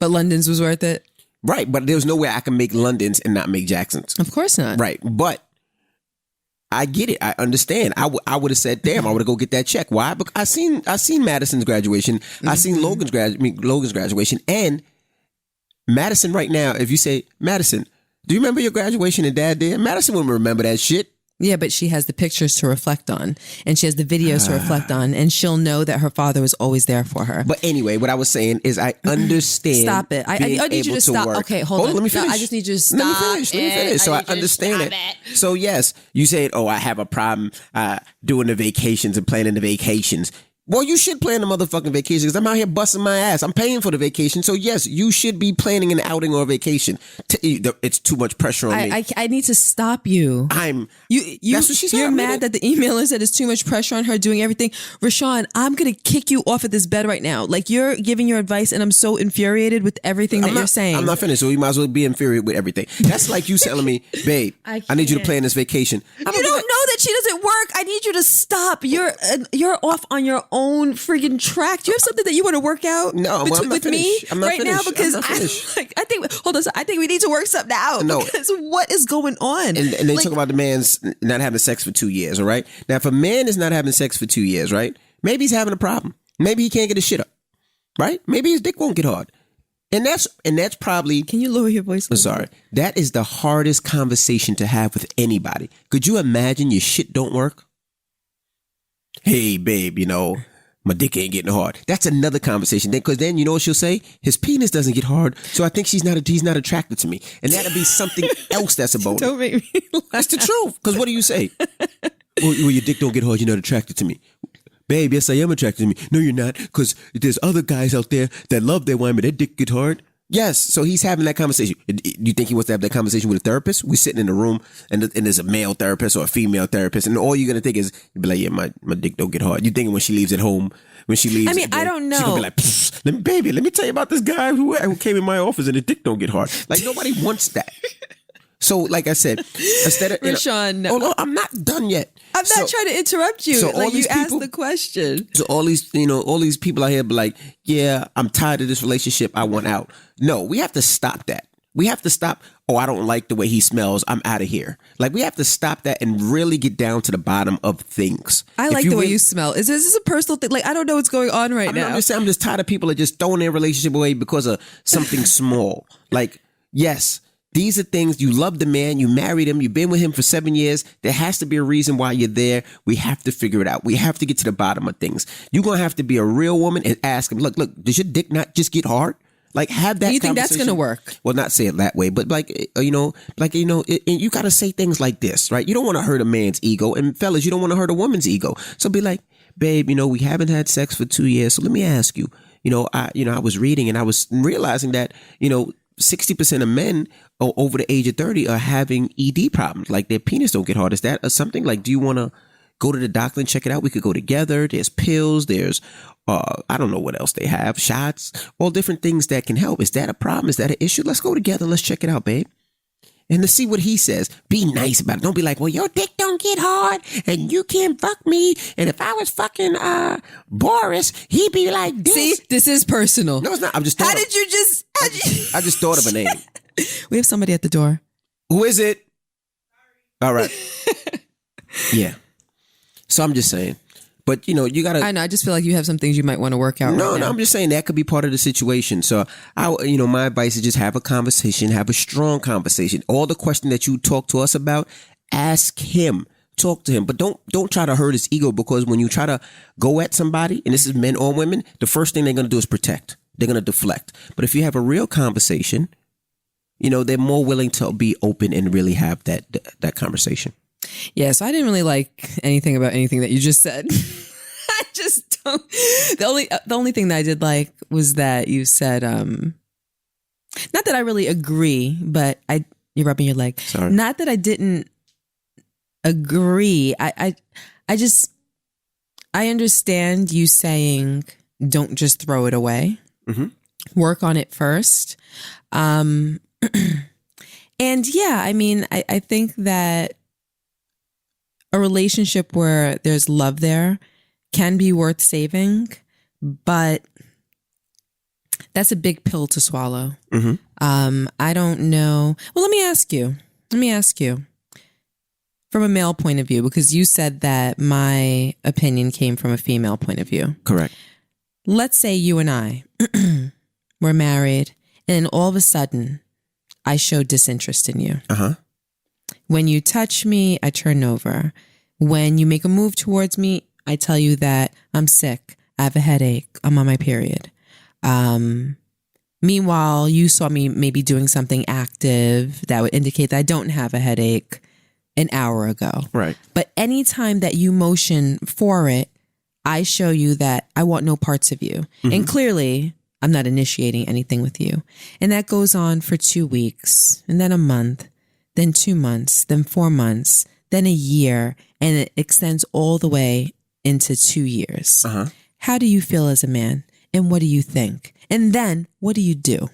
London's was worth it. Right, but there's no way I can make London's and not make Jackson's. Of course not. Right, but I get it. I understand. I would have said, damn, I would have go get that check. Why? Because I seen Madison's graduation. I seen Logan's graduation, and Madison right now. If you say, Madison, do you remember your graduation and Dad did? Madison wouldn't remember that shit. Yeah, but she has the pictures to reflect on, and she has the videos to reflect on, and she'll know that her father was always there for her. But anyway, what I was saying is I understand. Stop it. I need you to stop. Work. Okay, hold on. Let me finish. No, I just need you to stop. Let me finish. So I understand it. So yes, you said, oh, I have a problem doing the vacations and planning the vacations. Well, you should plan the motherfucking vacation because I'm out here busting my ass. I'm paying for the vacation. So, yes, you should be planning an outing or a vacation. It's too much pressure on me. I need to stop you. That's what she said. You're mad that the emailer said it's too much pressure on her doing everything. Rashawn, I'm going to kick you off of this bed right now. Like, you're giving your advice, and I'm so infuriated with everything that you're saying. I'm not finished, so you might as well be infuriated with everything. That's like you telling me, babe, I need you to plan this vacation. You don't know that she doesn't work. I need you to stop. You're off on your own friggin' track. Do you have something that you want to work out? No, with me right now? Because I think we need to work something out. No. Because what is going on? And they talk about the man's not having sex for 2 years, all right? Now, if a man is not having sex for 2 years, right? Maybe he's having a problem. Maybe he can't get his shit up, right? Maybe his dick won't get hard. And that's probably... Can you lower your voice? I'm sorry. That is the hardest conversation to have with anybody. Could you imagine your shit don't work? Hey, babe, my dick ain't getting hard. That's another conversation. Because then you know what she'll say? His penis doesn't get hard, so I think he's not attracted to me. And that'll be something else that's a bonus. Don't make me laugh. That's the truth. Because what do you say? well, your dick don't get hard, you're not attracted to me. Babe, yes, I am attracted to me. No, you're not. Because there's other guys out there that love their women, but their dick get hard. Yes, so he's having that conversation. You think he wants to have that conversation with a therapist? We're sitting in a room and there's a male therapist or a female therapist, and all you're going to think is, you'll be like, yeah, my dick don't get hard. You thinking when she leaves at home, I mean, I don't know. She's going to be like, let me tell you about this guy who came in my office and his dick don't get hard. Like, nobody wants that. So, like I said, instead of Rashawn, no. oh, no, I'm not done yet. I'm not trying to interrupt you. So all like you these asked people- the question. So all these people out here be like, yeah, I'm tired of this relationship. I want out. No, we have to stop that. We have to stop. Oh, I don't like the way he smells. I'm out of here. Like, we have to stop that and really get down to the bottom of things. I If like the way really- you smell. Is this a personal thing? Like, I don't know what's going on right now. I'm just saying, I'm just tired of people that just throwing their relationship away because of something small. Like, yes, these are things. You love the man, you married him, you've been with him for 7 years. There has to be a reason why you're there. We have to figure it out. We have to get to the bottom of things. You're gonna have to be a real woman and ask him, look, does your dick not just get hard? Like, have that. Do you think that's conversation. gonna work? Well, not say it that way, but you got to say things like this, right? You don't want to hurt a man's ego, and fellas, you don't want to hurt a woman's ego. So be like, babe, we haven't had sex for 2 years, so let me ask you. I was reading and I was realizing that 60% of men over the age of 30 are having ED problems, like their penis don't get hard. Is that something? Like, do you want to go to the doctor and check it out? We could go together. There's pills. There's I don't know what else they have. Shots, all different things that can help. Is that a problem? Is that an issue? Let's go together. Let's check it out, babe. And to see what he says. Be nice about it. Don't be like, well, your dick don't get hard and you can't fuck me. And if I was fucking Boris, he'd be like this. See, this is personal. No, it's not. I just thought of a name. We have somebody at the door. Who is it? All right. Yeah. So I'm just saying. But, you got to... I know. I just feel like you have some things you might want to work out right now. No, I'm just saying that could be part of the situation. So, my advice is just have a conversation, have a strong conversation. All the question that you talk to us about, ask him. Talk to him. But don't try to hurt his ego, because when you try to go at somebody, and this is men or women, the first thing they're going to do is protect. They're going to deflect. But if you have a real conversation, they're more willing to be open and really have that conversation. Yeah, so I didn't really like anything about anything that you just said. I just don't. The only thing that I did like was that you said, not that I really agree, but you're rubbing your leg. Sorry. Not that I didn't agree. I understand you saying don't just throw it away. Mm-hmm. Work on it first. And yeah, I mean, I think that a relationship where there's love there can be worth saving, but that's a big pill to swallow. Mm-hmm. I don't know. Well, let me ask you from a male point of view, because you said that my opinion came from a female point of view. Correct. Let's say you and I were married, and all of a sudden I show disinterest in you. Uh-huh. When you touch me, I turn over. When you make a move towards me, I tell you that I'm sick. I have a headache. I'm on my period. Meanwhile, you saw me maybe doing something active that would indicate that I don't have a headache an hour ago. Right. But anytime that you motion for it, I show you that I want no parts of you. Mm-hmm. And clearly, I'm not initiating anything with you. And that goes on for 2 weeks, and then a month, then 2 months, then 4 months, then a year, and it extends all the way into 2 years. Uh-huh. How do you feel as a man? And what do you think? And then what do you do?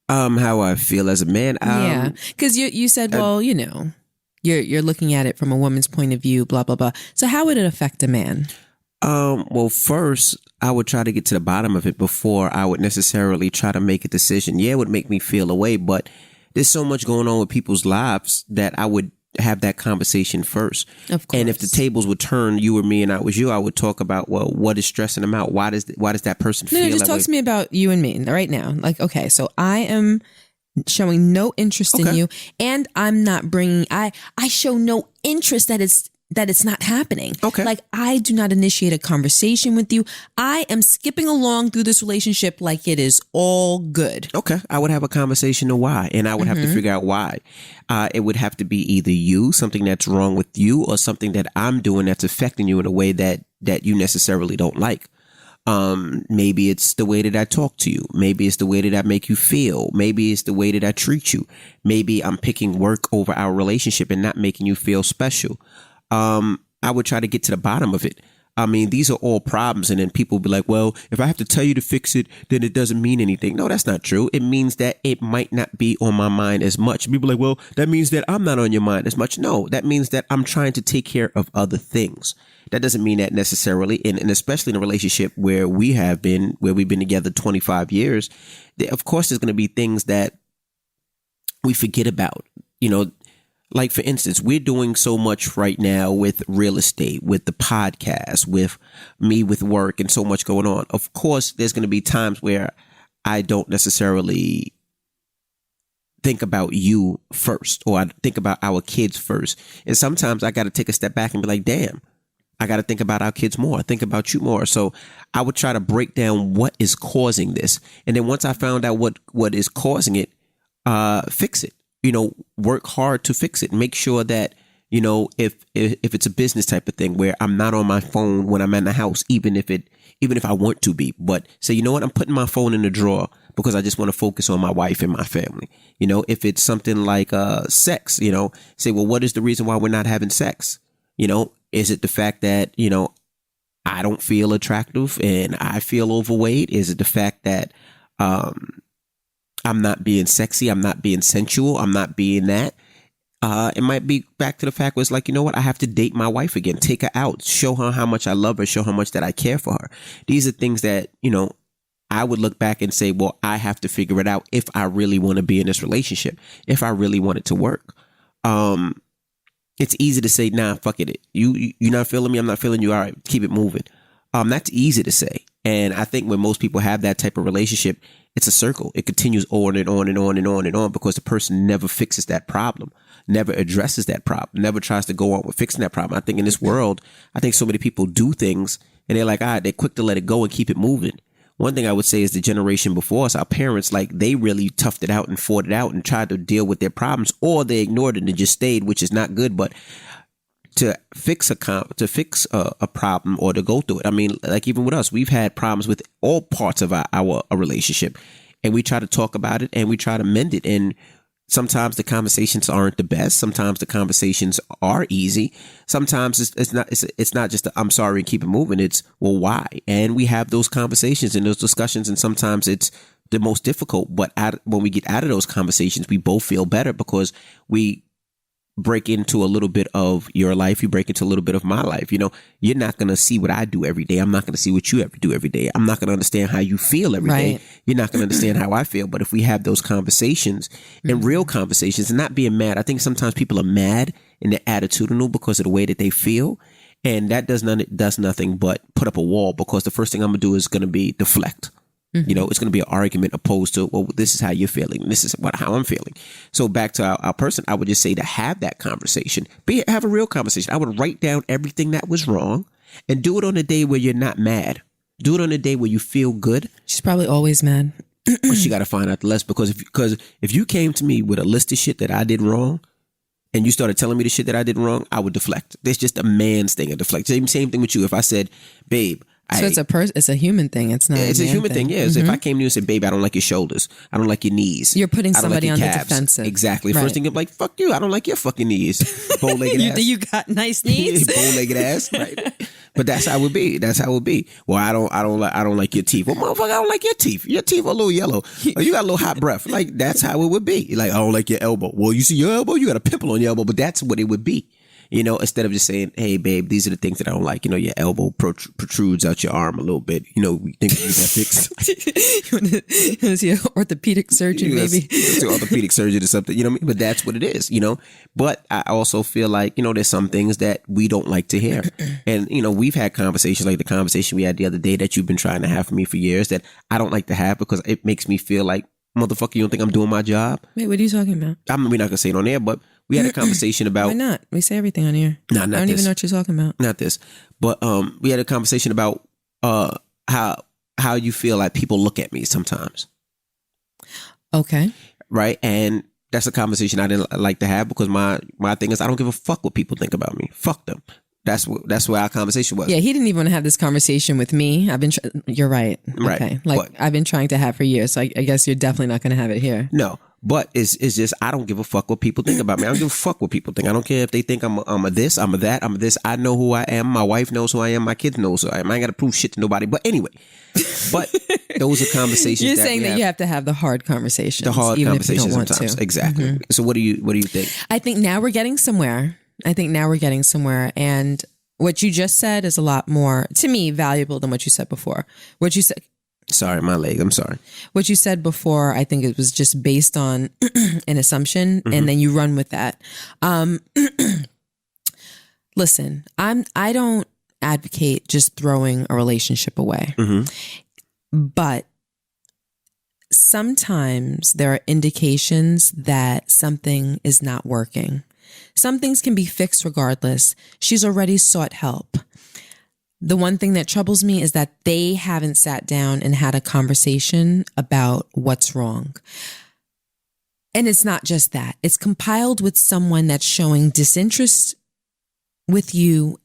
How I feel as a man? Yeah, because you said, well, you're looking at it from a woman's point of view, blah, blah, blah. So how would it affect a man? Well, first, I would try to get to the bottom of it before I would necessarily try to make a decision. Yeah, it would make me feel away, but there's so much going on with people's lives that I would have that conversation first. Of course. And if the tables would turn, you or me and I was you, I would talk about, well, what is stressing them out? Why does that person feel No, just talk to me about you and me right now. Like, okay, so I am showing no interest in you, and I'm not bringing, I show no interest that it's not happening. Okay. Like, I do not initiate a conversation with you. I am skipping along through this relationship like it is all good. Okay. I would have a conversation of why, and I would have to figure out why. It would have to be either you, something that's wrong with you, or something that I'm doing that's affecting you in a way that you necessarily don't like. Maybe it's the way that I talk to you. Maybe it's the way that I make you feel. Maybe it's the way that I treat you. Maybe I'm picking work over our relationship and not making you feel special. I would try to get to the bottom of it. I mean, these are all problems. And then people be like, well, if I have to tell you to fix it, then it doesn't mean anything. No, that's not true. It means that it might not be on my mind as much. People are like, well, that means that I'm not on your mind as much. No, that means that I'm trying to take care of other things. That doesn't mean that necessarily. And especially in a relationship where we've been together 25 years, of course, there's going to be things that we forget about, like, for instance, we're doing so much right now with real estate, with the podcast, with me with work and so much going on. Of course, there's going to be times where I don't necessarily think about you first, or I think about our kids first. And sometimes I got to take a step back and be like, damn, I got to think about our kids more. Think about you more. So I would try to break down what is causing this. And then once I found out what is causing it, fix it. Work hard to fix it. Make sure that, if it's a business type of thing where I'm not on my phone when I'm in the house, even if I want to be, but say, you know what, I'm putting my phone in the drawer because I just want to focus on my wife and my family. If it's something like sex, say, well, what is the reason why we're not having sex? Is it the fact that, I don't feel attractive and I feel overweight? Is it the fact that, I'm not being sexy, I'm not being sensual, I'm not being that? It might be back to the fact where it's like, you know what, I have to date my wife again, take her out, show her how much I love her, show her how much that I care for her. These are things that, I would look back and say, well, I have to figure it out if I really want to be in this relationship, if I really want it to work. It's easy to say, nah, fuck it. You're not feeling me, I'm not feeling you. All right, keep it moving. That's easy to say. And I think when most people have that type of relationship, it's a circle. It continues on and on and on and on and on because the person never fixes that problem, never addresses that problem, never tries to go on with fixing that problem. I think in this world, so many people do things and they're like, they're quick to let it go and keep it moving. One thing I would say is the generation before us, our parents, they really toughed it out and fought it out and tried to deal with their problems, or they ignored it and just stayed, which is not good. But to fix a problem or to go through it. I mean, like even with us, we've had problems with all parts of our relationship, and we try to talk about it and we try to mend it. And sometimes the conversations aren't the best. Sometimes the conversations are easy. Sometimes it's not just I'm sorry and keep it moving. It's, well, why? And we have those conversations and those discussions, and sometimes it's the most difficult. But when we get out of those conversations, we both feel better because we break into a little bit of your life. You break into a little bit of my life. You're not going to see what I do every day. I'm not going to see what you do every day. I'm not going to understand how you feel every day. You're not going to understand how I feel. But if we have those conversations and real conversations and not being mad, I think sometimes people are mad and they're attitudinal because of the way that they feel. And that does nothing but put up a wall, because the first thing I'm going to do is going to be deflect. It's going to be an argument opposed to, well, this is how you're feeling. This is how I'm feeling. So back to our person, I would just say to have that conversation, have a real conversation. I would write down everything that was wrong and do it on a day where you're not mad. Do it on a day where you feel good. She's probably always mad. But she got to find out the less, because if you came to me with a list of shit that I did wrong and you started telling me the shit that I did wrong, I would deflect. There's just a man's thing, a deflect. Same thing with you. If I said, babe, so it's a human thing. It's not. It's a human thing. Yeah. Mm-hmm. If I came to you and said, "Baby, I don't like your shoulders. I don't like your knees." You're putting somebody on the defensive. Exactly. Right. First thing you're like, "Fuck you. I don't like your fucking knees." Bow-legged ass. You got nice knees. Bow-legged ass. Right. But that's how it would be. That's how it would be. Well, I don't like your teeth. Well, motherfucker, I don't like your teeth. Your teeth are a little yellow. Or you got a little hot breath. Like, that's how it would be. Like, I don't like your elbow. Well, you see your elbow? You got a pimple on your elbow. But that's what it would be. Instead of just saying, hey, babe, these are the things that I don't like. Your elbow protrudes out your arm a little bit. We think you need that fixed. You want to see an orthopedic surgeon, maybe? See an orthopedic surgeon or something, you know what I mean? But that's what it is, But I also feel like, there's some things that we don't like to hear. And, we've had conversations like the conversation we had the other day that you've been trying to have for me for years that I don't like to have because it makes me feel like, motherfucker, you don't think I'm doing my job? Wait, what are you talking about? We're not going to say it on air, but we had a conversation about... Why not? We say everything on here. No, not I don't this. even know what you're talking about. Not this. But we had a conversation about how you feel like people look at me sometimes. Okay. Right? And that's a conversation I didn't like to have because my thing is I don't give a fuck what people think about me. Fuck them. That's where our conversation was. Yeah, he didn't even want to have this conversation with me. You're right. Right. Okay. I've been trying to have for years. So I guess you're definitely not going to have it here. No. But it's just, I don't give a fuck what people think about me. I don't give a fuck what people think. I don't care if they think I'm a this, I'm a that, I'm a this. I know who I am. My wife knows who I am. My kids knows who I am. I ain't got to prove shit to nobody. But anyway, but those are conversations. You're saying that you have to have the hard conversations. The hard even conversations if you don't sometimes. want to. Exactly. Mm-hmm. So what do you think? I think now we're getting somewhere. And what you just said is a lot more, to me, valuable than what you said before. What you said. Sorry, my leg. I'm sorry. What you said before, I think it was just based on an assumption, and then you run with that. Listen, I don't advocate just throwing a relationship away, but sometimes there are indications that something is not working. Some things can be fixed regardless. She's already sought help. The one thing that troubles me is that they haven't sat down and had a conversation about what's wrong. And it's not just that. It's compiled with someone that's showing disinterest with you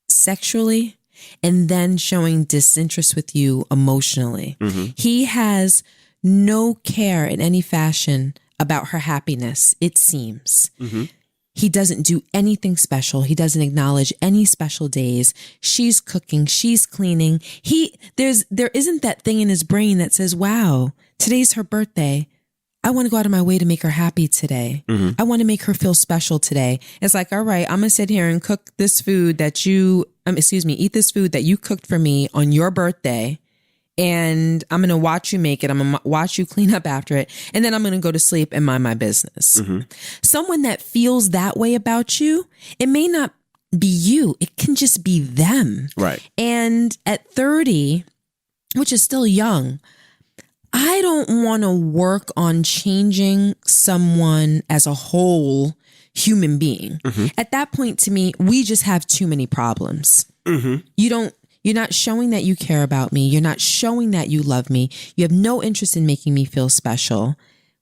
sexually and then showing disinterest with you emotionally. He has no care in any fashion about her happiness, it seems. He doesn't do anything special. He doesn't acknowledge any special days. She's cooking. She's cleaning. There isn't that thing in his brain that says, wow, today's her birthday. I want to go out of my way to make her happy today. I want to make her feel special today. It's like, all right, I'm going to sit here and cook this food that eat this food that you cooked for me on your birthday. And I'm going to watch you make it. I'm going to watch you clean up after it. And then I'm going to go to sleep and mind my business. Someone that feels that way about you, it may not be you. It can just be them. Right. And at 30, which is still young, I don't want to work on changing someone as a whole human being. At that point, to me, we just have too many problems. You're not showing that you care about me. You're not showing that you love me. You have no interest in making me feel special.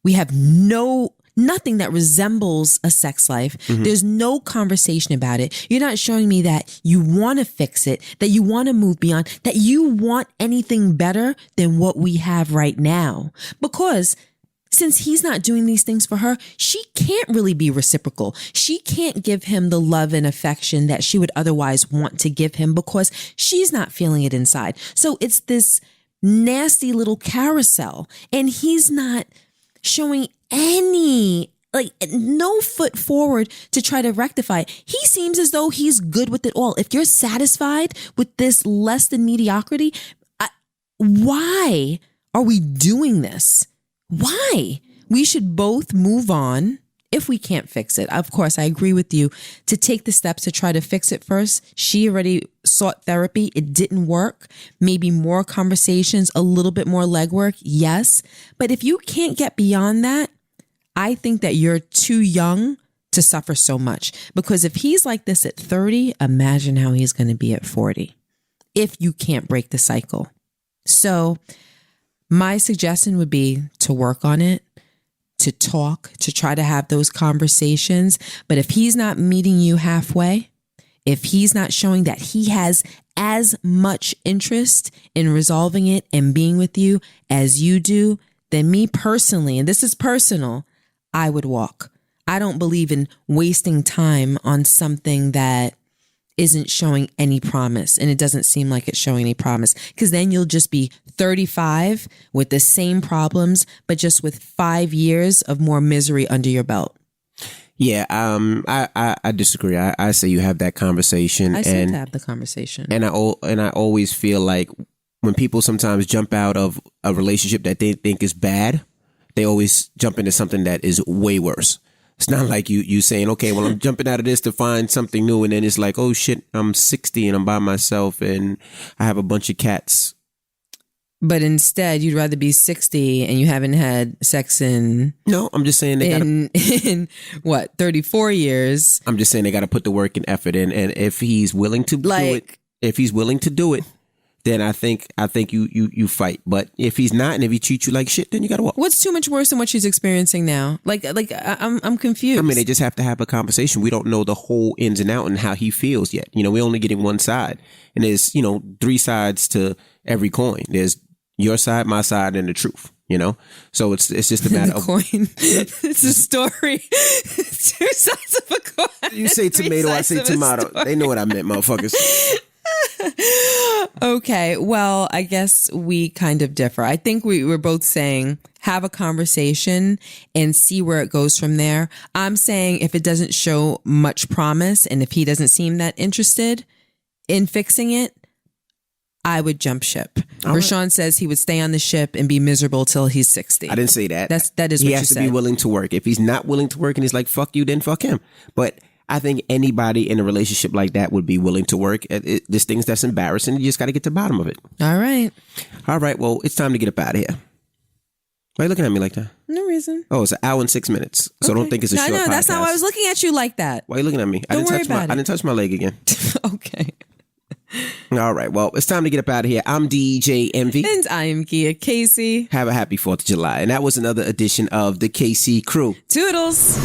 We have nothing that resembles a sex life. There's no conversation about it. You're not showing me that you want to fix it, that you want to move beyond, that you want anything better than what we have right now. Because since he's not doing these things for her, she can't really be reciprocal. She can't give him the love and affection that she would otherwise want to give him because she's not feeling it inside. So it's this nasty little carousel, and he's not showing no foot forward to try to rectify it. He seems as though he's good with it all. If you're satisfied with this less than mediocrity, why are we doing this? Why? We should both move on if we can't fix it. Of course, I agree with you to take the steps to try to fix it first. She already sought therapy. It didn't work. Maybe more conversations, a little bit more legwork. Yes. But if you can't get beyond that, I think that you're too young to suffer so much. Because if he's like this at 30, imagine how he's going to be at 40 if you can't break the cycle. So my suggestion would be to work on it, to talk, to try to have those conversations. But if he's not meeting you halfway, if he's not showing that he has as much interest in resolving it and being with you as you do, then me personally, and this is personal, I would walk. I don't believe in wasting time on something that isn't showing any promise, and it doesn't seem like it's showing any promise, because then you'll just be 35 with the same problems, but just with 5 years of more misery under your belt. Yeah, I disagree. I say you have that conversation. I said to have the conversation, and I always feel like when people sometimes jump out of a relationship that they think is bad, they always jump into something that is way worse. It's not like you saying, okay, well, I'm jumping out of this to find something new. And then it's like, oh, shit, I'm 60 and I'm by myself and I have a bunch of cats. But instead, you'd rather be 60 and you haven't had sex in... No, I'm just saying in what, 34 years? I'm just saying they got to put the work and effort in. And if he's willing to do it, then I think you fight. But if he's not, and if he treats you like shit, then you gotta walk. What's too much worse than what she's experiencing now? I'm confused. I mean, they just have to have a conversation. We don't know the whole ins and out and how he feels yet. We're only getting one side, and there's 3 sides to every coin. There's your side, my side, and the truth. you know? So it's just a matter The of coin. It's a story. Two sides of a coin. you say Three tomato, I sides say of a tomato. story. They know what I meant, motherfuckers. Okay, well, I guess we kind of differ. I think we were both saying have a conversation and see where it goes from there. I'm saying if it doesn't show much promise and if he doesn't seem that interested in fixing it, I would jump ship. Rashawn says he would stay on the ship and be miserable till he's 60. I didn't say that. That is he what you has to said. be willing to work. If he's not willing to work and he's like, fuck you, then fuck him. But I think anybody in a relationship like that would be willing to work. There's things that's embarrassing. You just got to get to the bottom of it. All right. All right. Well, it's time to get up out of here. Why are you looking at me like that? No reason. Oh, it's an hour and 6 minutes. So don't think it's a short podcast. No, that's not why I was looking at you like that. Why are you looking at me? Don't worry about it. I didn't touch my leg again. Okay. All right. Well, it's time to get up out of here. I'm DJ Envy. And I am Gia Casey. Have a happy 4th of July. And that was another edition of the KC Crew. Toodles.